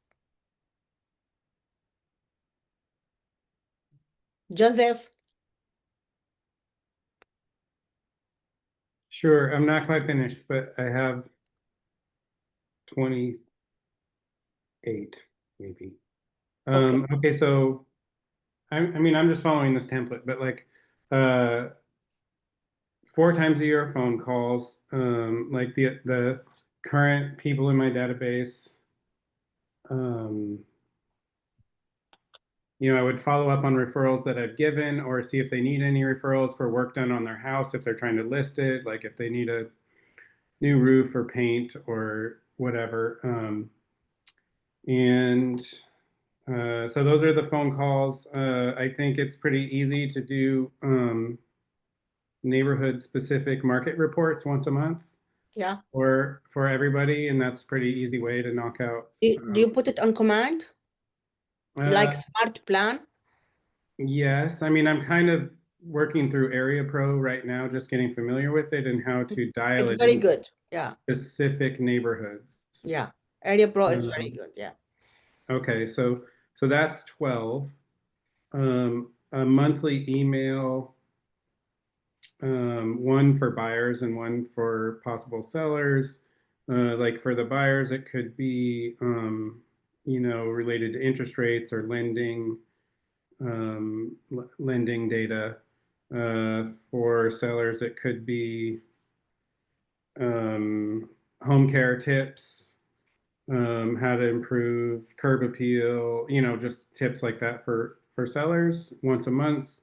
Joseph? Sure, I'm not quite finished, but I have 28, maybe. Okay, so I mean, I'm just following this template, but like 4 times a year phone calls, like the current people in my database. You know, I would follow up on referrals that I've given or see if they need any referrals for work done on their house, if they're trying to list it, like if they need a new roof or paint or whatever. So those are the phone calls. I think it's pretty easy to do neighborhood specific market reports once a month. Yeah. For everybody, and that's a pretty easy way to knock out. Do you put it on command? Like Smart Plan? Yes, I mean, I'm kind of working through Area Pro right now, just getting familiar with it and how to dial It's it very in good. Yeah. specific neighborhoods. Yeah. Area Pro is very good. Yeah. Okay, so that's 12. A monthly email, one for buyers and one for possible sellers. Like for the buyers, it could be, you know, related to interest rates or lending data. For sellers, it could be home care tips, how to improve curb appeal, you know, just tips like that for sellers once a month.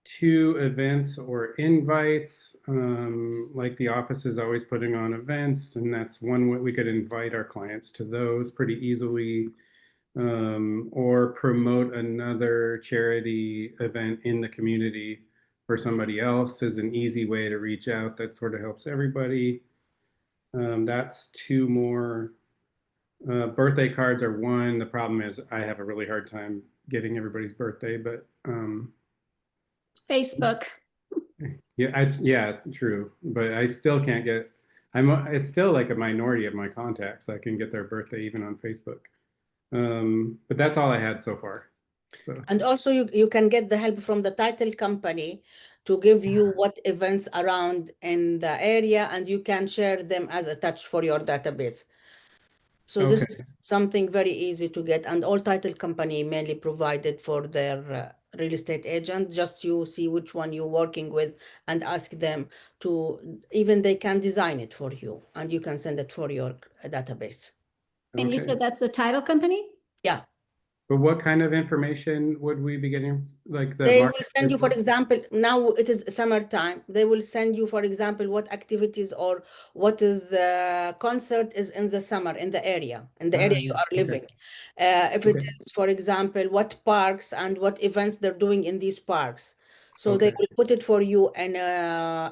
2 events or invites, like the office is always putting on events, and that's one way we could invite our clients to those pretty easily. Or promote another charity event in the community for somebody else is an easy way to reach out that sort of helps everybody. That's two more. Birthday cards are one. The problem is I have a really hard time getting everybody's birthday, but Facebook. yeah, true. But I still can't get. It's still like a minority of my contacts. I can get their birthday even on Facebook. But that's all I had so far. So And also you can get the help from the title company to give you what events around in the area, and you can share them as a touch for your database. So this okay, is something very easy to get, and all title company mainly provided for their real estate agent. Just you see which one you're working with and ask them to, even they can design it for you and you can send it for your database. And you okay. said that's the title company? Yeah. But what kind of information would we be getting? Like the They will market send you, for report? example, now it is summertime. They will send you, for example, what activities or what is concert is in the summer in the area Ah, you yeah, are okay, living. If it okay, is, for example, what parks and what events they're doing in these parks. So they okay, will put it for you in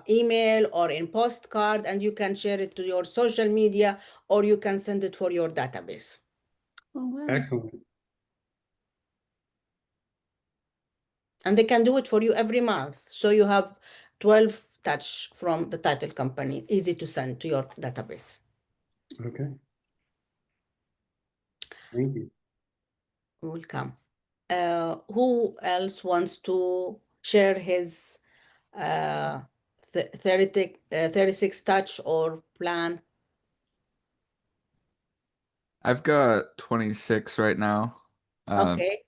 email or in postcard, and you can share it to your social media, or you can send it for your database. Oh, wow. excellent. And they can do it for you every month. So you have 12 touch from the title company, easy to send to your database. Okay, thank you. Welcome. Who else wants to share his 36 touch or plan? I've got 26 right now. Okay.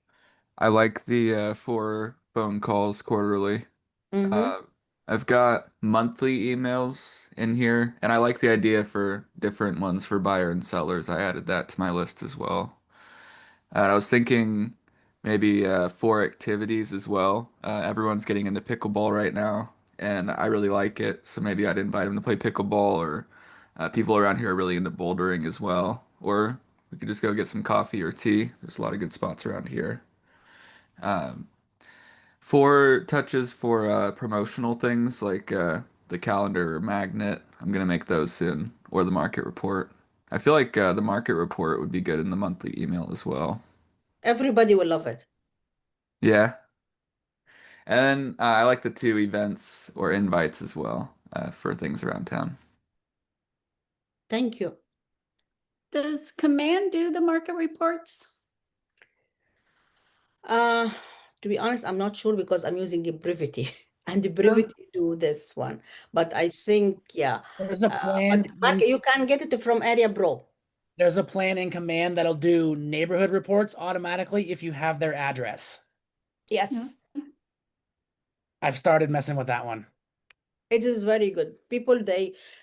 I like the 4 phone calls quarterly. Mm-hmm. I've got monthly emails in here, and I like the idea for different ones for buyer and sellers. I added that to my list as well. And I was thinking maybe 4 activities as well. Everyone's getting into pickleball right now, and I really like it. So maybe I'd invite them to play pickleball, or people around here are really into bouldering as well. Or we could just go get some coffee or tea. There's a lot of good spots around here. Um, 4 touches for promotional things like the calendar or magnet. I'm gonna make those soon, or the market report. I feel like the market report would be good in the monthly email as well. Everybody will love it. Yeah. And then I like the 2 events or invites as well for things around town. Thank you. Does Command do the market reports? To be honest, I'm not sure because I'm using a Brevity and the Brevity do this one. But I think, yeah. There's a But plan Mark, in, you can get it from Area Pro. there's a plan in Command that'll do neighborhood reports automatically if you have their address. Yes. Yeah. I've started messing with that one. It is very good. People,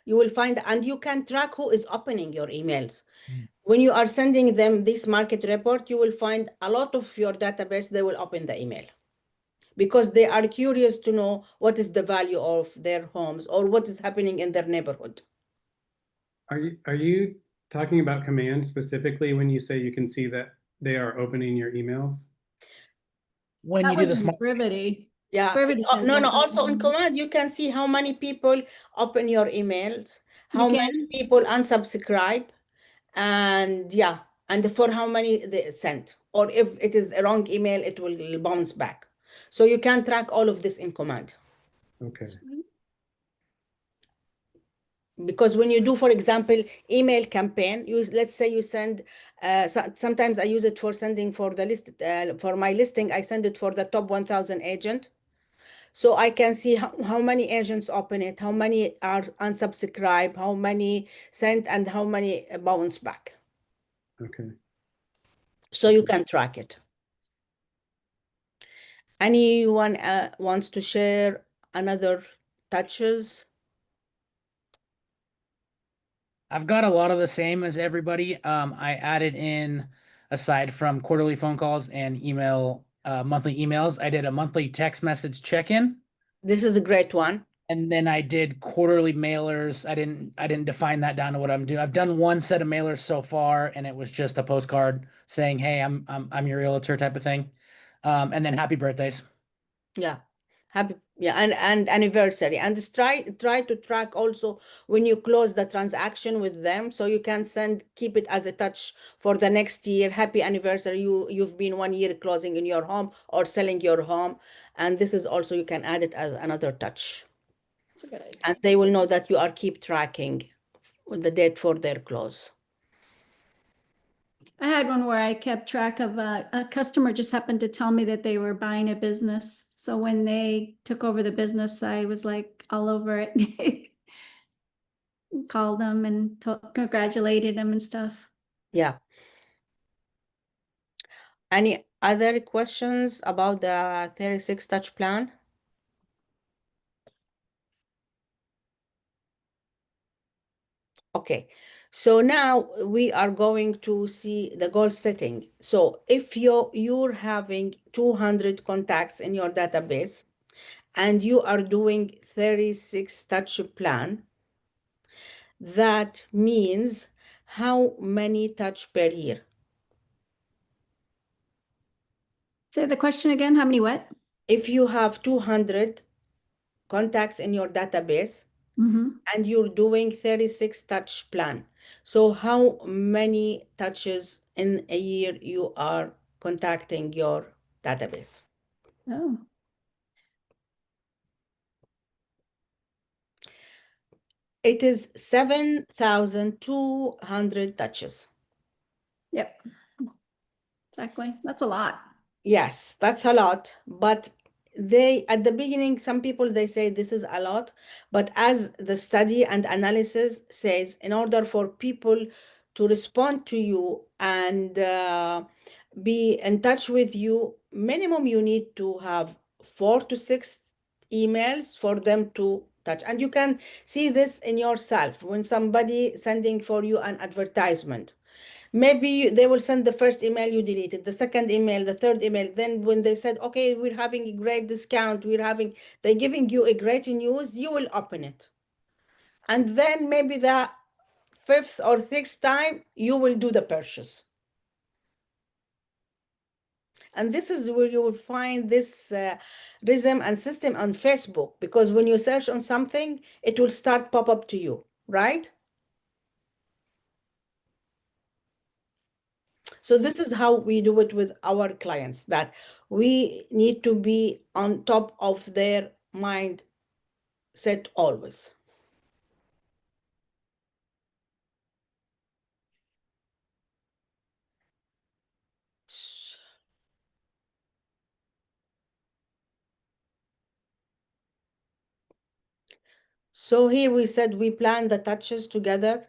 you will find, and you can track who is opening your emails. When you are sending them this market report, you will find a lot of your database, they will open the email because they are curious to know what is the value of their homes or what is happening in their neighborhood. Are you talking about Command specifically when you say you can see that they are opening your emails? When you That do the was in smart, Brevity. Yeah. Brevity Oh, says no, that. also on Command, you can see how many people open your emails, how You many can? people unsubscribe, and yeah, and for how many they sent. Or if it is a wrong email, it will bounce back. So you can track all of this in Command. Okay, Because when you do, for example, email campaign, let's say you send, sometimes I use it for sending for the list, for my listing, I send it for the top 1,000 agent. So I can see how many agents open it, how many are unsubscribe, how many sent, and how many bounce back. okay. So you can track it. Anyone wants to share another touches? I've got a lot of the same as everybody. I added in, aside from quarterly phone calls and monthly emails, I did a monthly text message check-in. This is a great one. And then I did quarterly mailers. I didn't define that down to what I'm doing. I've done one set of mailers so far, and it was just a postcard saying, "Hey, I'm your realtor" type of thing. And then happy birthdays. Yeah. Happy, yeah, and anniversary, and just try to track also when you close the transaction with them, so you can keep it as a touch for the next year. Happy anniversary! You've been 1 year closing in your home or selling your home, and this is also, you can add it as another touch, That's a good idea. and they will know that you are keep tracking the date for their close. I had one where I kept track of a customer just happened to tell me that they were buying a business. So when they took over the business, I was like all over it. Called them and congratulated them and stuff. Yeah. Any other questions about the 36 touch plan? Okay, so now we are going to see the goal setting. So if you're having 200 contacts in your database and you are doing 36 touch plan, that means how many touch per year? Say the question again. How many what? If you have 200 contacts in your database Mm-hmm. and you're doing 36 touch plan, so how many touches in a year you are contacting your database? Oh, It is 7,200 touches. yep. Exactly. That's a lot. Yes, that's a lot, but they, at the beginning, some people, they say this is a lot, but as the study and analysis says, in order for people to respond to you and be in touch with you, minimum you need to have 4 to 6 emails for them to touch. And you can see this in yourself when somebody sending for you an advertisement. Maybe they will send the first email, you delete it, the second email, the third email. Then when they said, okay, we're having a great discount, they're giving you a great news, you will open it. And then maybe the 5th or 6th time, you will do the purchase. And this is where you will find this rhythm and system on Facebook, because when you search on something, it will start pop up to you, right? So this is how we do it with our clients, that we need to be on top of their mindset always. So here we said we plan the touches together.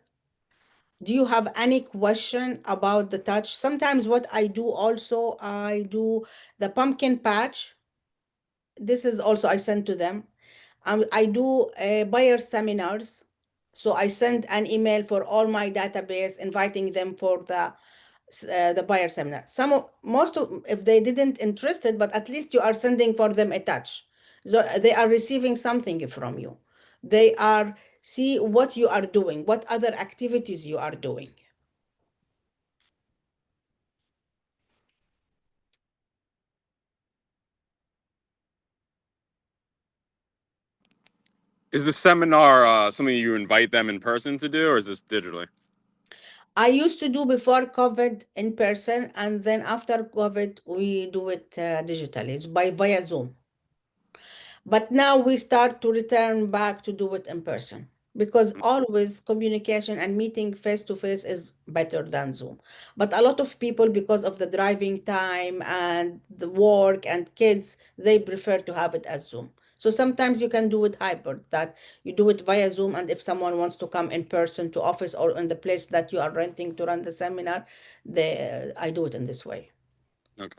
Do you have any question about the touch? Sometimes what I do also, I do the pumpkin patch. This is also I send to them. I do buyer seminars. So I send an email for all my database, inviting them for the buyer seminar. If they didn't interested, but at least you are sending for them a touch. So they are receiving something from you. They are see what you are doing, what other activities you are doing. Is the seminar something you invite them in person to do, or is this digitally? I used to do before COVID in person, and then after COVID, we do it digitally. It's via Zoom. But now we start to return back to do it in person, because always communication and meeting face to face is better than Zoom. But a lot of people, because of the driving time and the work and kids, they prefer to have it as Zoom. So sometimes you can do it hybrid, that you do it via Zoom, and if someone wants to come in person to office or in the place that you are renting to run the seminar, I do it in this way. Okay.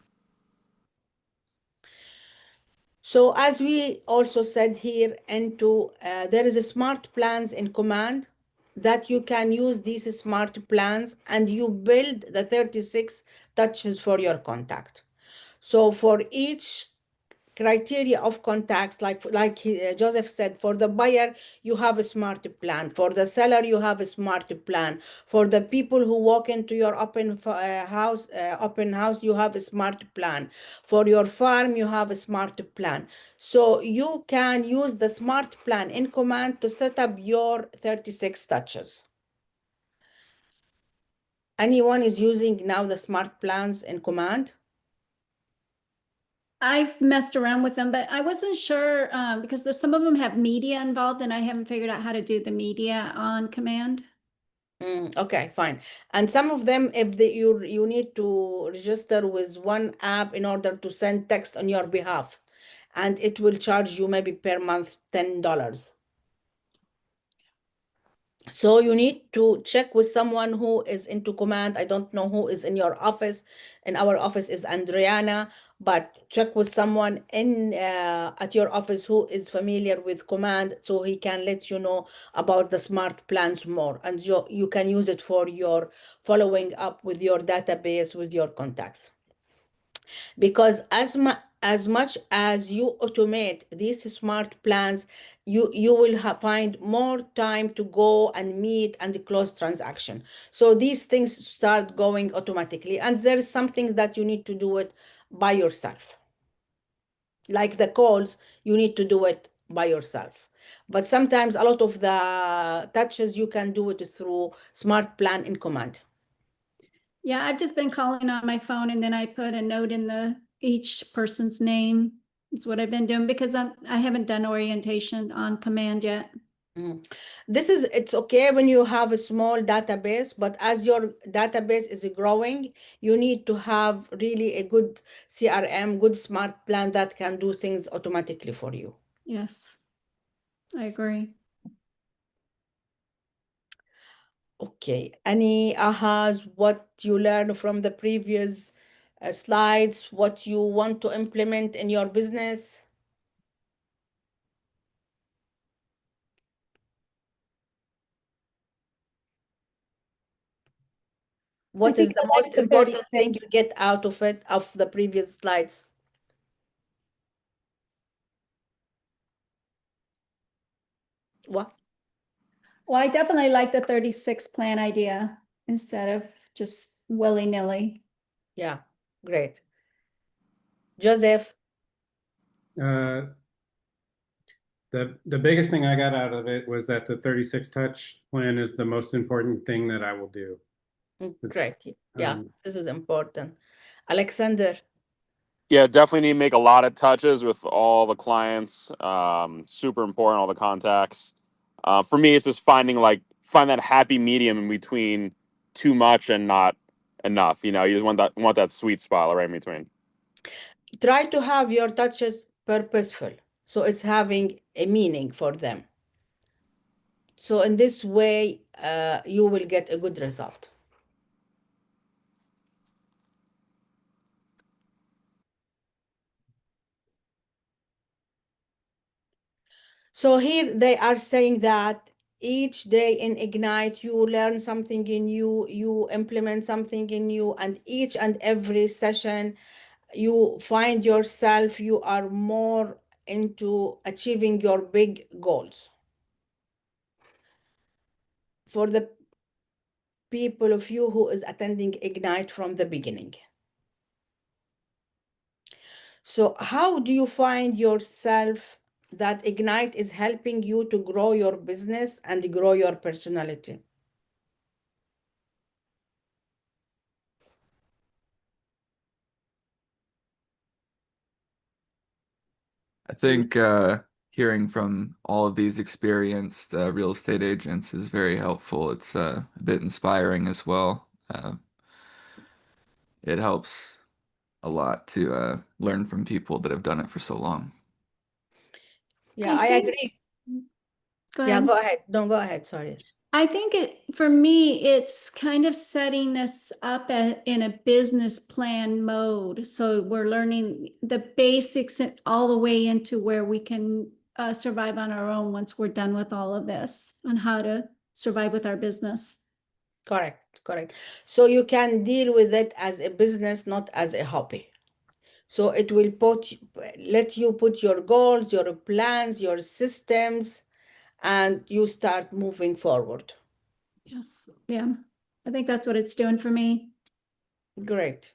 So as we also said here, there is a smart plans in command that you can use these smart plans, and you build the 36 touches for your contact. So for each criteria of contacts, like Joseph said, for the buyer, you have a smart plan. For the seller, you have a smart plan. For the people who walk into your open house, you have a smart plan. For your farm, you have a smart plan. So you can use the smart plan in Command to set up your 36 touches. Anyone is using now the smart plans in Command? I've messed around with them, but I wasn't sure because some of them have media involved, and I haven't figured out how to do the media on Command. Okay, fine. And some of them, if you need to register with one app in order to send text on your behalf, and it will charge you maybe per month $10. So you need to check with someone who is into Command. I don't know who is in your office. In our office is Andriana, but check with someone in at your office who is familiar with Command, so he can let you know about the smart plans more, and you can use it for your following up with your database, with your contacts. Because as much as you automate these smart plans, you will find more time to go and meet and close transaction. So these things start going automatically, and there is something that you need to do it by yourself. Like the calls, you need to do it by yourself. But sometimes a lot of the touches you can do it through smart plan in Command. Yeah, I've just been calling on my phone, and then I put a note in each person's name. That's what I've been doing because I haven't done orientation on Command yet. It's okay when you have a small database, but as your database is growing, you need to have really a good CRM, good smart plan that can do things automatically for you. Yes, I agree. Okay, any ahas, what you learned from the previous slides, what you want to implement in your business? What is think the I like most the important thing 36. you get out of it, of the previous slides? What? Well, I definitely like the 36 plan idea instead of just willy-nilly. Yeah, great. Joseph? The biggest thing I got out of it was that the 36 touch plan is the most important thing that I will do. Great. Yeah, Um, this is important. Alexander? Yeah, definitely need to make a lot of touches with all the clients. Super important, all the contacts. For me, it's just find that happy medium in between too much and not enough. You know, you just want that sweet spot right in between. Try to have your touches purposeful, so it's having a meaning for them. So in this way, you will get a good result. So here they are saying that each day in Ignite, you learn something new, you implement something new, and each and every session, you find yourself, you are more into achieving your big goals. For the people of you who is attending Ignite from the beginning. So how do you find yourself that Ignite is helping you to grow your business and grow your personality? I think hearing from all of these experienced real estate agents is very helpful. It's a bit inspiring as well. It helps a lot to learn from people that have done it for so long. Yeah, I agree. Go Yeah, ahead. go ahead. Don't go ahead. Sorry. I think for me, it's kind of setting us up in a business plan mode. So we're learning the basics all the way into where we can survive on our own once we're done with all of this, on how to survive with our business. Correct. So you can deal with it as a business, not as a hobby. So it will let you put your goals, your plans, your systems, and you start moving forward. Yes, yeah. I think that's what it's doing for me. Great.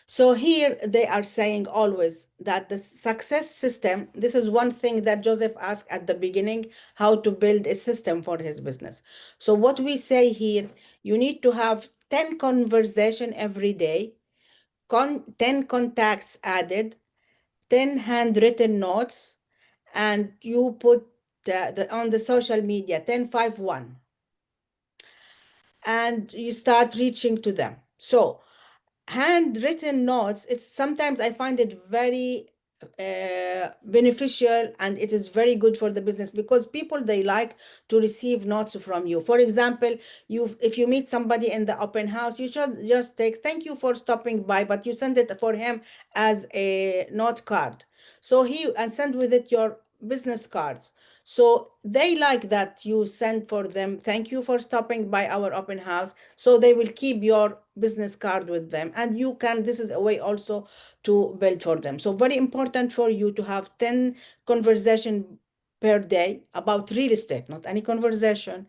So here they are saying always that the success system, this is one thing that Joseph asked at the beginning, how to build a system for his business. So what we say here, you need to have 10 conversation every day, 10 contacts added, 10 handwritten notes, and you put on the social media 10-5-1, and you start reaching to them. So handwritten notes, it's sometimes I find it very beneficial, and it is very good for the business because people, they like to receive notes from you. For example, if you meet somebody in the open house, you should just take thank you for stopping by, but you send it for him as a note card, so and send with it your business cards. So they like that you send for them, thank you for stopping by our open house. So they will keep your business card with them, and you can, this is a way also to build for them. So very important for you to have 10 conversation per day about real estate, not any conversation.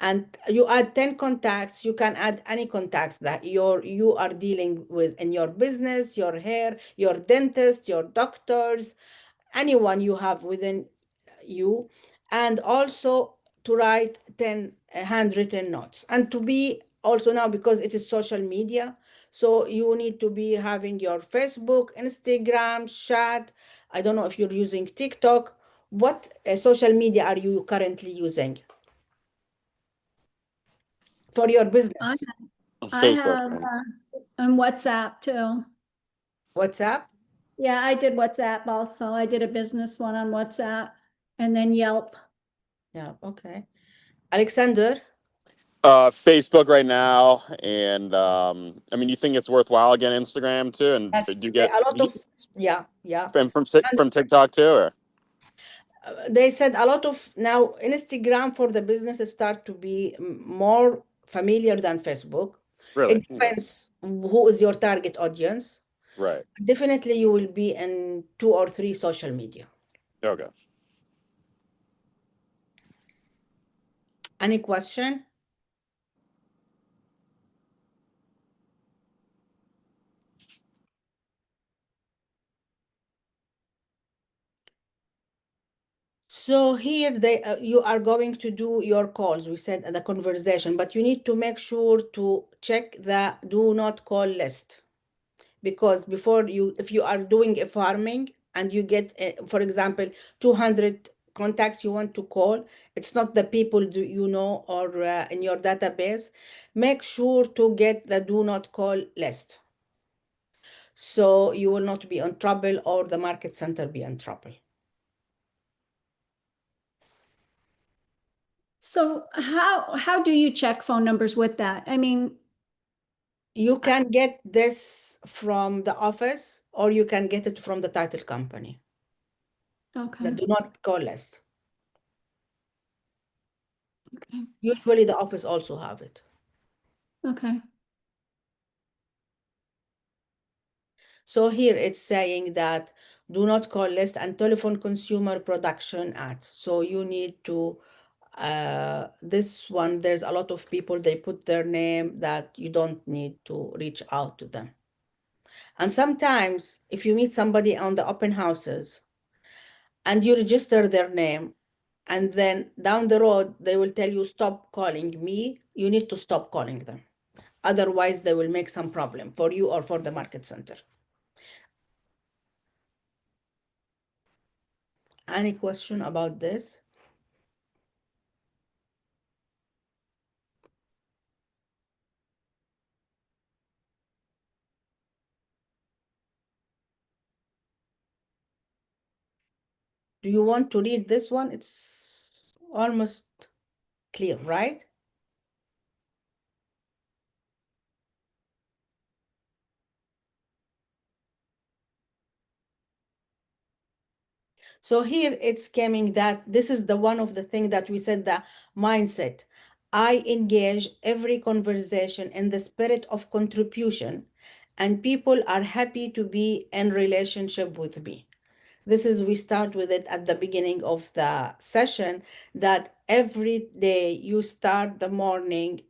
And you add 10 contacts. You can add any contacts that you are dealing with in your business, your hair, your dentist, your doctors, anyone you have within you. And also to write 10 handwritten notes, and to be also, now because it is social media, so you need to be having your Facebook, Instagram, chat. I don't know if you're using TikTok. What social media are you currently using for your business? I Facebook. have on WhatsApp too. WhatsApp? Yeah, I did WhatsApp also. I did a business one on WhatsApp, and then Yelp. Yeah, okay. Alexander? Facebook right now, and I mean, you think it's worthwhile again Instagram too, and Yes, do you get a lot of, yeah. from TikTok too, or They said a lot of now Instagram for the business start to be more familiar than Facebook. really? It depends who is your target audience. Right. Definitely you will be in 2 or 3 social media. Okay. Any question? So here you are going to do your calls, we said, the conversation, but you need to make sure to check the do not call list. Because if you are doing a farming and you get, for example, 200 contacts you want to call, it's not the people you know or in your database. Make sure to get the do not call list, so you will not be in trouble or the market center be in trouble. So how do you check phone numbers with that? I mean, You can get this from the office, or you can get it from the title company, okay, the do not call list. okay, Usually the office also have it. okay. So here it's saying that do not call list and telephone consumer production ads. So you need to, this one, there's a lot of people, they put their name that you don't need to reach out to them. And sometimes if you meet somebody on the open houses and you register their name, and then down the road, they will tell you, stop calling me, you need to stop calling them. Otherwise, they will make some problem for you or for the market center. Any question about this? Do you want to read this one? It's almost clear, right? So here it's coming that this is the one of the thing that we said, the mindset. I engage every conversation in the spirit of contribution, and people are happy to be in relationship with me. This is, we start with it at the beginning of the session, that every day you start the morning,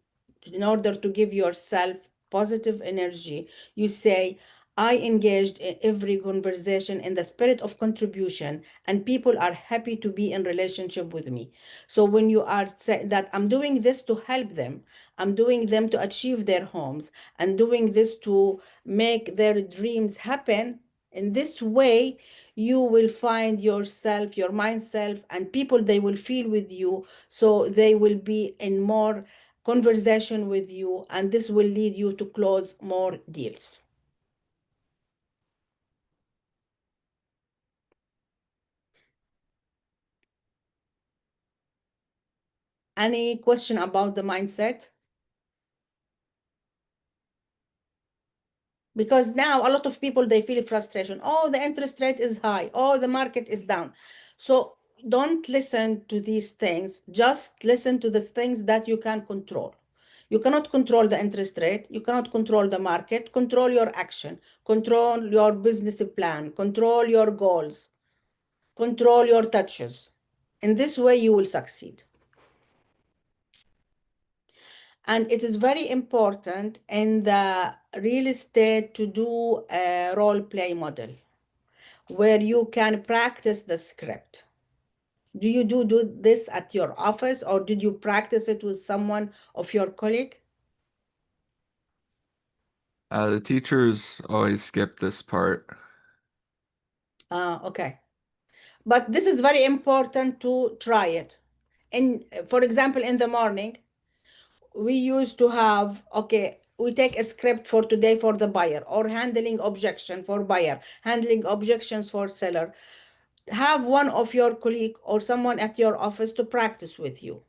in order to give yourself positive energy, you say, I engaged in every conversation in the spirit of contribution, and people are happy to be in relationship with me. So when you are saying that I'm doing this to help them, I'm doing them to achieve their homes, and doing this to make their dreams happen, in this way, you will find yourself, your mind self, and people, they will feel with you. So they will be in more conversation with you, and this will lead you to close more deals. Any question about the mindset? Because now a lot of people, they feel frustration. Oh, the interest rate is high. Oh, the market is down. So don't listen to these things. Just listen to the things that you can control. You cannot control the interest rate. You cannot control the market. Control your action. Control your business plan. Control your goals. Control your touches. In this way, you will succeed. And it is very important in the real estate to do a role play model where you can practice the script. Do you do this at your office, or did you practice it with someone of your colleague? The teachers always skip this part. Okay. But this is very important to try it. For example, in the morning, we used to have, okay, we take a script for today for the buyer, or handling objection for buyer, handling objections for seller. Have one of your colleague or someone at your office to practice with you.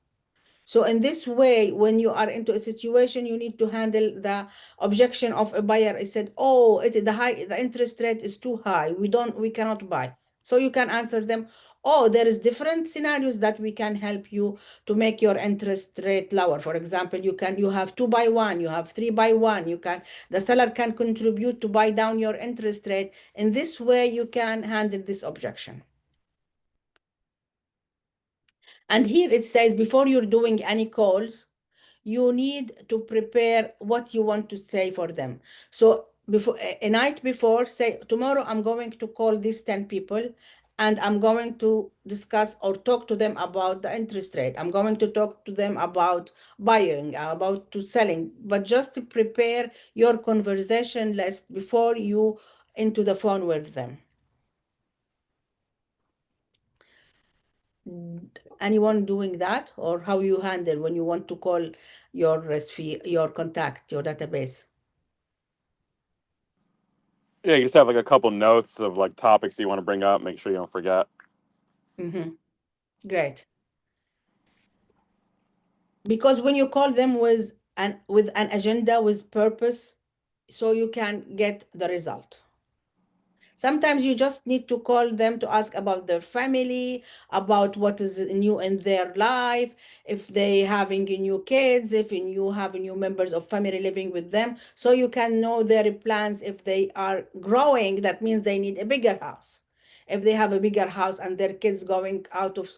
So in this way, when you are into a situation, you need to handle the objection of a buyer. I said, oh, the interest rate is too high. We cannot buy. So you can answer them, oh, there is different scenarios that we can help you to make your interest rate lower. For example, you have 2x1, you have 3x1, the seller can contribute to buy down your interest rate. In this way, you can handle this objection. And here it says, before you're doing any calls, you need to prepare what you want to say for them. So a night before, say, tomorrow I'm going to call these 10 people, and I'm going to discuss or talk to them about the interest rate. I'm going to talk to them about buying, about to selling, but just to prepare your conversation list before you into the phone with them. Anyone doing that, or how you handle when you want to call your contact, your database? Yeah, you just have like a couple notes of like topics that you want to bring up. Make sure you don't forget. Great. Because when you call them with an agenda, with purpose, so you can get the result. Sometimes you just need to call them to ask about their family, about what is new in their life, if they having new kids, if you have new members of family living with them, so you can know their plans. If they are growing, that means they need a bigger house. If they have a bigger house and their kids going out of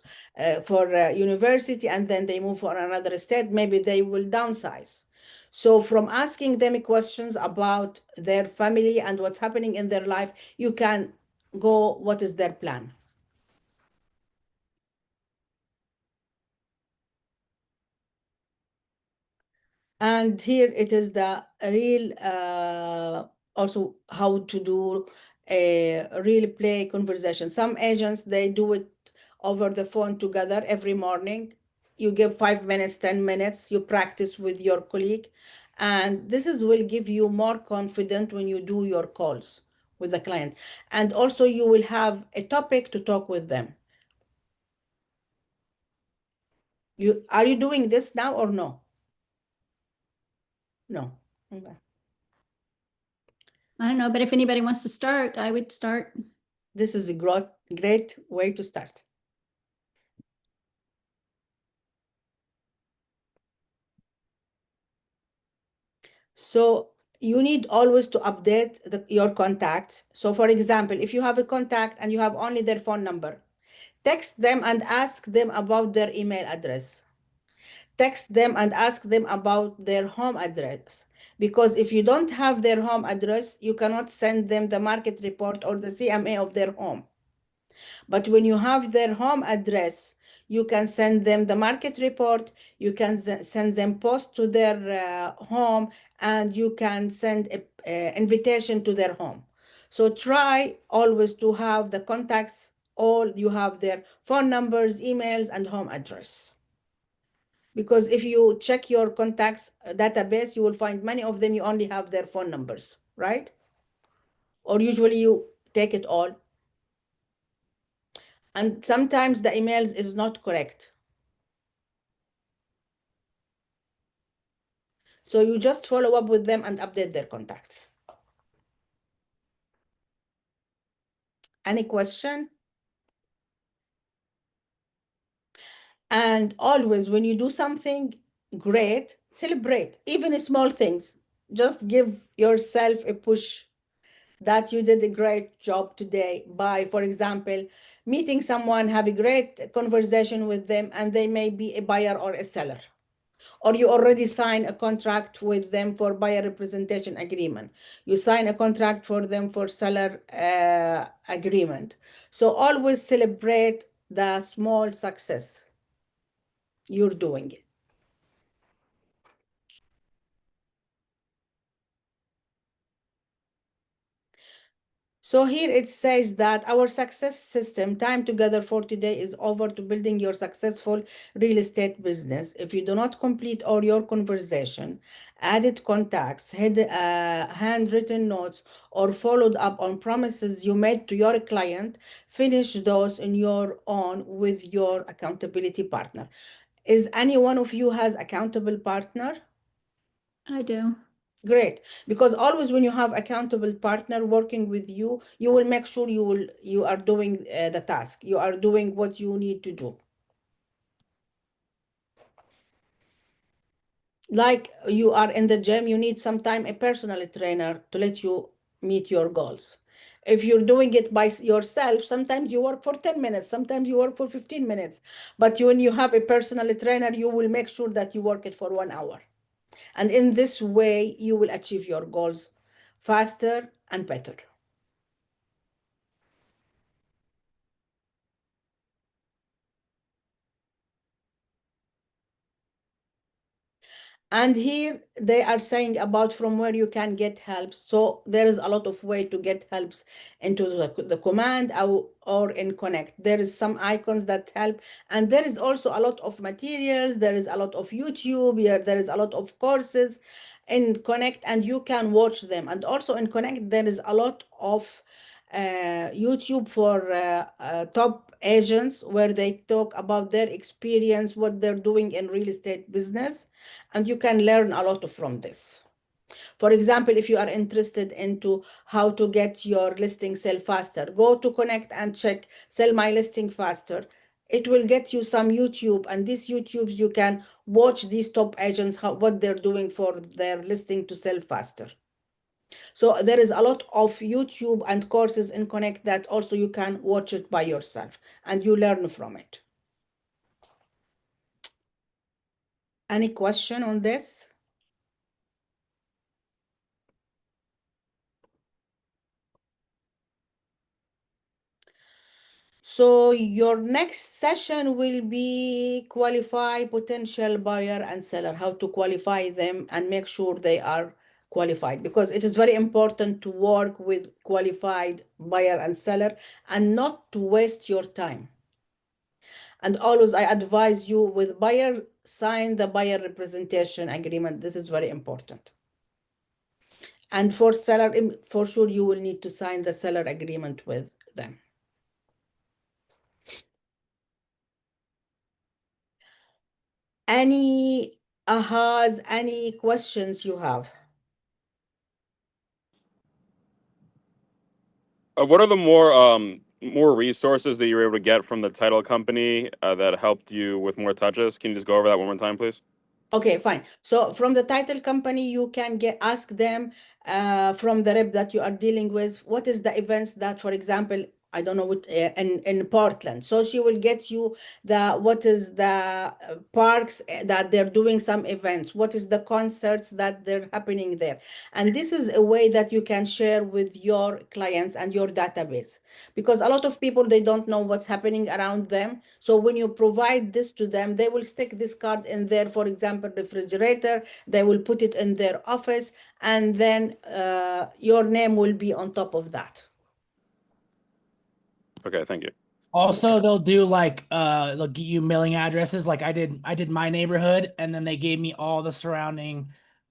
for university, and then they move for another state, maybe they will downsize. So from asking them questions about their family and what's happening in their life, you can go, what is their plan? And here it is the real, also how to do a real play conversation. Some agents, they do it over the phone together every morning. You give 5 minutes, 10 minutes, you practice with your colleague. And this will give you more confident when you do your calls with the client. And also you will have a topic to talk with them. Are you doing this now or no? No. Okay. I don't know, but if anybody wants to start, I would start. This is a great way to start. So you need always to update your contacts. So for example, if you have a contact and you have only their phone number, text them and ask them about their email address. Text them and ask them about their home address. Because if you don't have their home address, you cannot send them the market report or the CMA of their home. But when you have their home address, you can send them the market report, you can send them post to their home, and you can send a invitation to their home. So try always to have the contacts, all you have their phone numbers, emails, and home address. Because if you check your contacts database, you will find many of them, you only have their phone numbers, right? Or usually you take it all. And sometimes the emails is not correct. So you just follow up with them and update their contacts. Any question? And always when you do something great, celebrate, even small things. Just give yourself a push that you did a great job today by, for example, meeting someone, have a great conversation with them, and they may be a buyer or a seller. Or you already sign a contract with them for buyer representation agreement. You sign a contract for them for seller agreement. So always celebrate the small success you're doing it. So here it says that our success system, time together for today, is over to building your successful real estate business. If you do not complete all your conversation, added contacts, handwritten notes, or followed up on promises you made to your client, finish those on your own with your accountability partner. Is any one of you has accountable partner? I do. Great, because always when you have accountable partner working with you, you will make sure you are doing the task. You are doing what you need to do. Like you are in the gym, you need sometime a personal trainer to let you meet your goals. If you're doing it by yourself, sometimes you work for 10 minutes, sometimes you work for 15 minutes. But when you have a personal trainer, you will make sure that you work it for 1 hour. And in this way, you will achieve your goals faster and better. And here they are saying about from where you can get help. So there is a lot of way to get helps into the command or in Connect. There is some icons that help. And there is also a lot of materials. There is a lot of YouTube. There is a lot of courses in Connect, and you can watch them. And also in Connect, there is a lot of YouTube for top agents where they talk about their experience, what they're doing in real estate business, and you can learn a lot from this. For example, if you are interested into how to get your listing sell faster, go to Connect and check Sell My Listing Faster. It will get you some YouTube, and these YouTubes you can watch these top agents, what they're doing for their listing to sell faster. So there is a lot of YouTube and courses in Connect that also you can watch it by yourself and you learn from it. Any question on this? So your next session will be qualify potential buyer and seller, how to qualify them and make sure they are qualified, because it is very important to work with qualified buyer and seller and not to waste your time. And always I advise you with buyer, sign the buyer representation agreement. This is very important. And for seller, for sure, you will need to sign the seller agreement with them. Any ahas, any questions you have? What are the more resources that you were able to get from the title company that helped you with more touches? Can you just go over that one more time, please? Okay, fine. So from the title company, you can ask them from the rep that you are dealing with, what is the events that, for example, I don't know what in Portland. So she will get you what is the parks that they're doing some events, what is the concerts that they're happening there. And this is a way that you can share with your clients and your database, because a lot of people, they don't know what's happening around them. So when you provide this to them, they will stick this card in their, for example, refrigerator, they will put it in their office, and then your name will be on top of that. Okay, thank you. Also, they'll do like they'll get you mailing addresses. Like I did my neighborhood, and then they gave me all the surrounding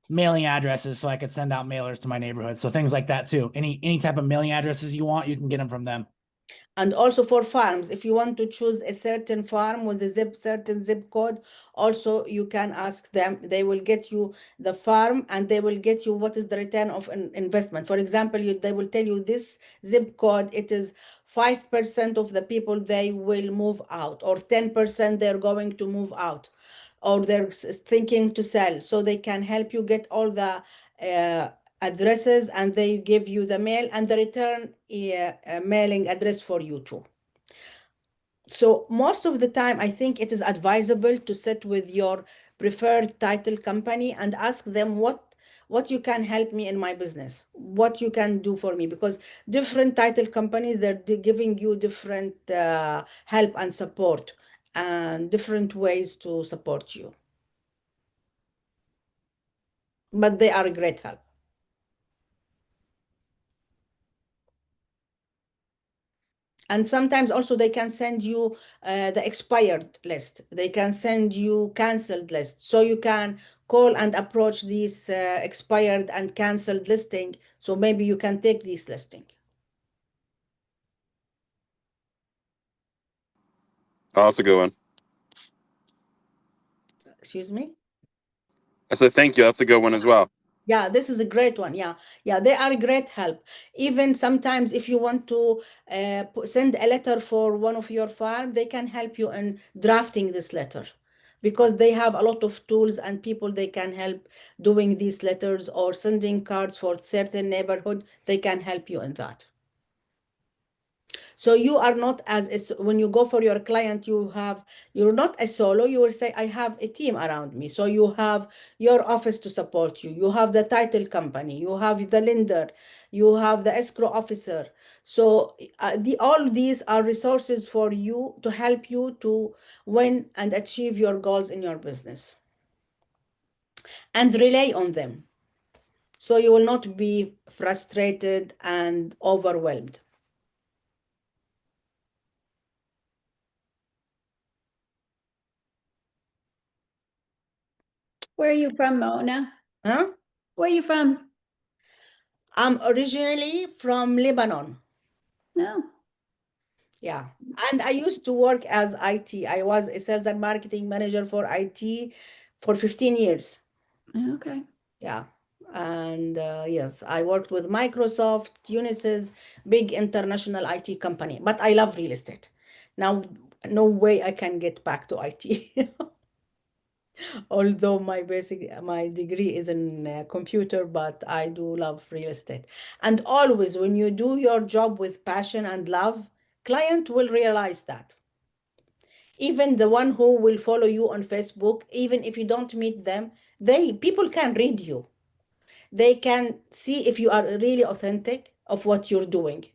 mailing addresses so I could send out mailers to my neighborhood. So things like that too. Any type of mailing addresses you want, you can get them from them. And also for farms, if you want to choose a certain farm with a certain zip code, also you can ask them. They will get you the farm, and they will get you what is the return of an investment. For example, they will tell you this zip code, it is 5% of the people they will move out, or 10% they're going to move out, or they're thinking to sell. So they can help you get all the addresses, and they give you the mail and the return mailing address for you too. So most of the time, I think it is advisable to sit with your preferred title company and ask them what you can help me in my business, what you can do for me, because different title companies, they're giving you different help and support and different ways to support you. But they are a great help. And sometimes also they can send you the expired list. They can send you canceled list. So you can call and approach these expired and canceled listing. So maybe you can take this listing. Oh, that's a good one. Excuse me? I said thank you. That's a good one as well. Yeah, this is a great one. Yeah, they are a great help. Even sometimes if you want to send a letter for one of your farm, they can help you in drafting this letter, because they have a lot of tools and people they can help doing these letters or sending cards for certain neighborhood. They can help you in that. So you are not when you go for your client, you're not a solo. You will say, I have a team around me. So you have your office to support you. You have the title company. You have the lender. You have the escrow officer. So all these are resources for you to help you to win and achieve your goals in your business. And rely on them, so you will not be frustrated and overwhelmed. Where are you from, Mona? Huh? Where are you from? I'm originally from Lebanon. No. Yeah. And I used to work as IT. I was a sales and marketing manager for IT for 15 years. Okay. Yeah. And yes, I worked with Microsoft, Unisys, big international IT company. But I love real estate. Now, no way I can get back to IT. Although my degree is in computer, but I do love real estate. And always when you do your job with passion and love, client will realize that. Even the one who will follow you on Facebook, even if you don't meet them, people can read you. They can see if you are really authentic of what you're doing.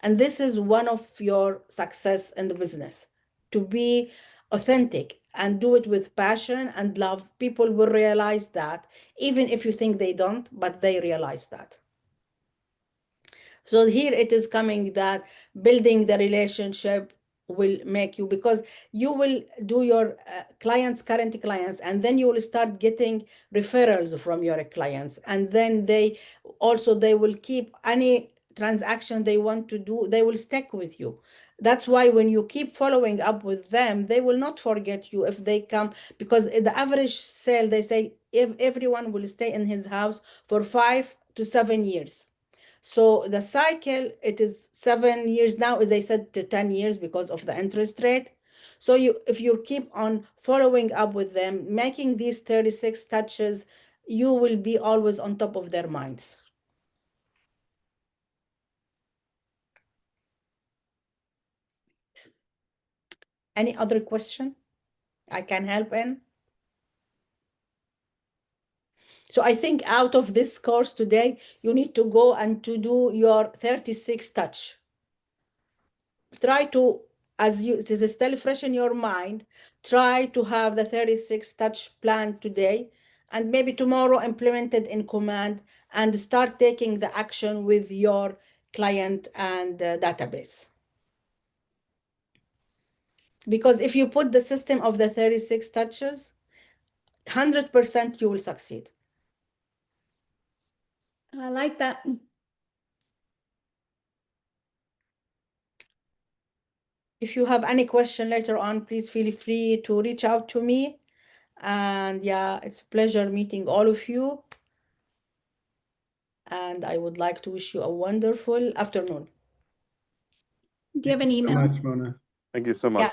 And this is one of your success in the business, to be authentic and do it with passion and love. People will realize that, even if you think they don't, but they realize that. So here it is coming that building the relationship will make you, because you will do your current clients, and then you will start getting referrals from your clients, and then they will keep any transaction they want to do, they will stick with you. That's why when you keep following up with them, they will not forget you if they come, because the average sale, they say, if everyone will stay in his house for 5 to 7 years. So the cycle, it is 7 years now, as I said, to 10 years because of the interest rate. So if you keep on following up with them, making these 36 touches, you will be always on top of their minds. Any other question I can help in? So I think out of this course today, you need to go and to do your 36 touch. Try to, as it is still fresh in your mind, try to have the 36 touch plan today, and maybe tomorrow implement it in command and start taking the action with your client and database. Because if you put the system of the 36 touches, 100% you will succeed. I like that. If you have any question later on, please feel free to reach out to me. And yeah, it's a pleasure meeting all of you. And I would like to wish you a wonderful afternoon. Do you have an Thank you so email? much, Mona. Thank you so much.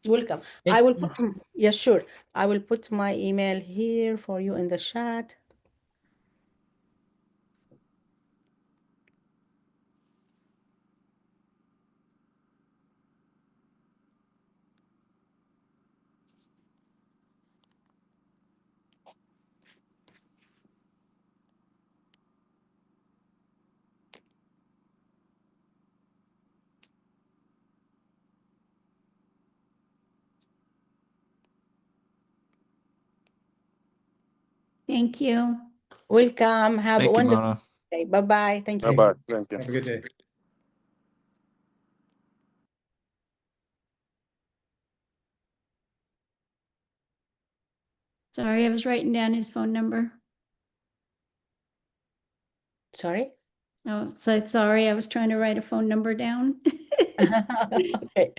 Yeah, welcome. I will put, yes, sure. I will put my email here for you in the chat. Thank you. Welcome. Have a Thank you, wonderful Mona. day. Bye-bye. Thank you. Bye-bye. Thank you. Have a good day. Sorry, I was writing down his phone number. Sorry? Oh, so sorry, I was trying to write a phone number down. Okay.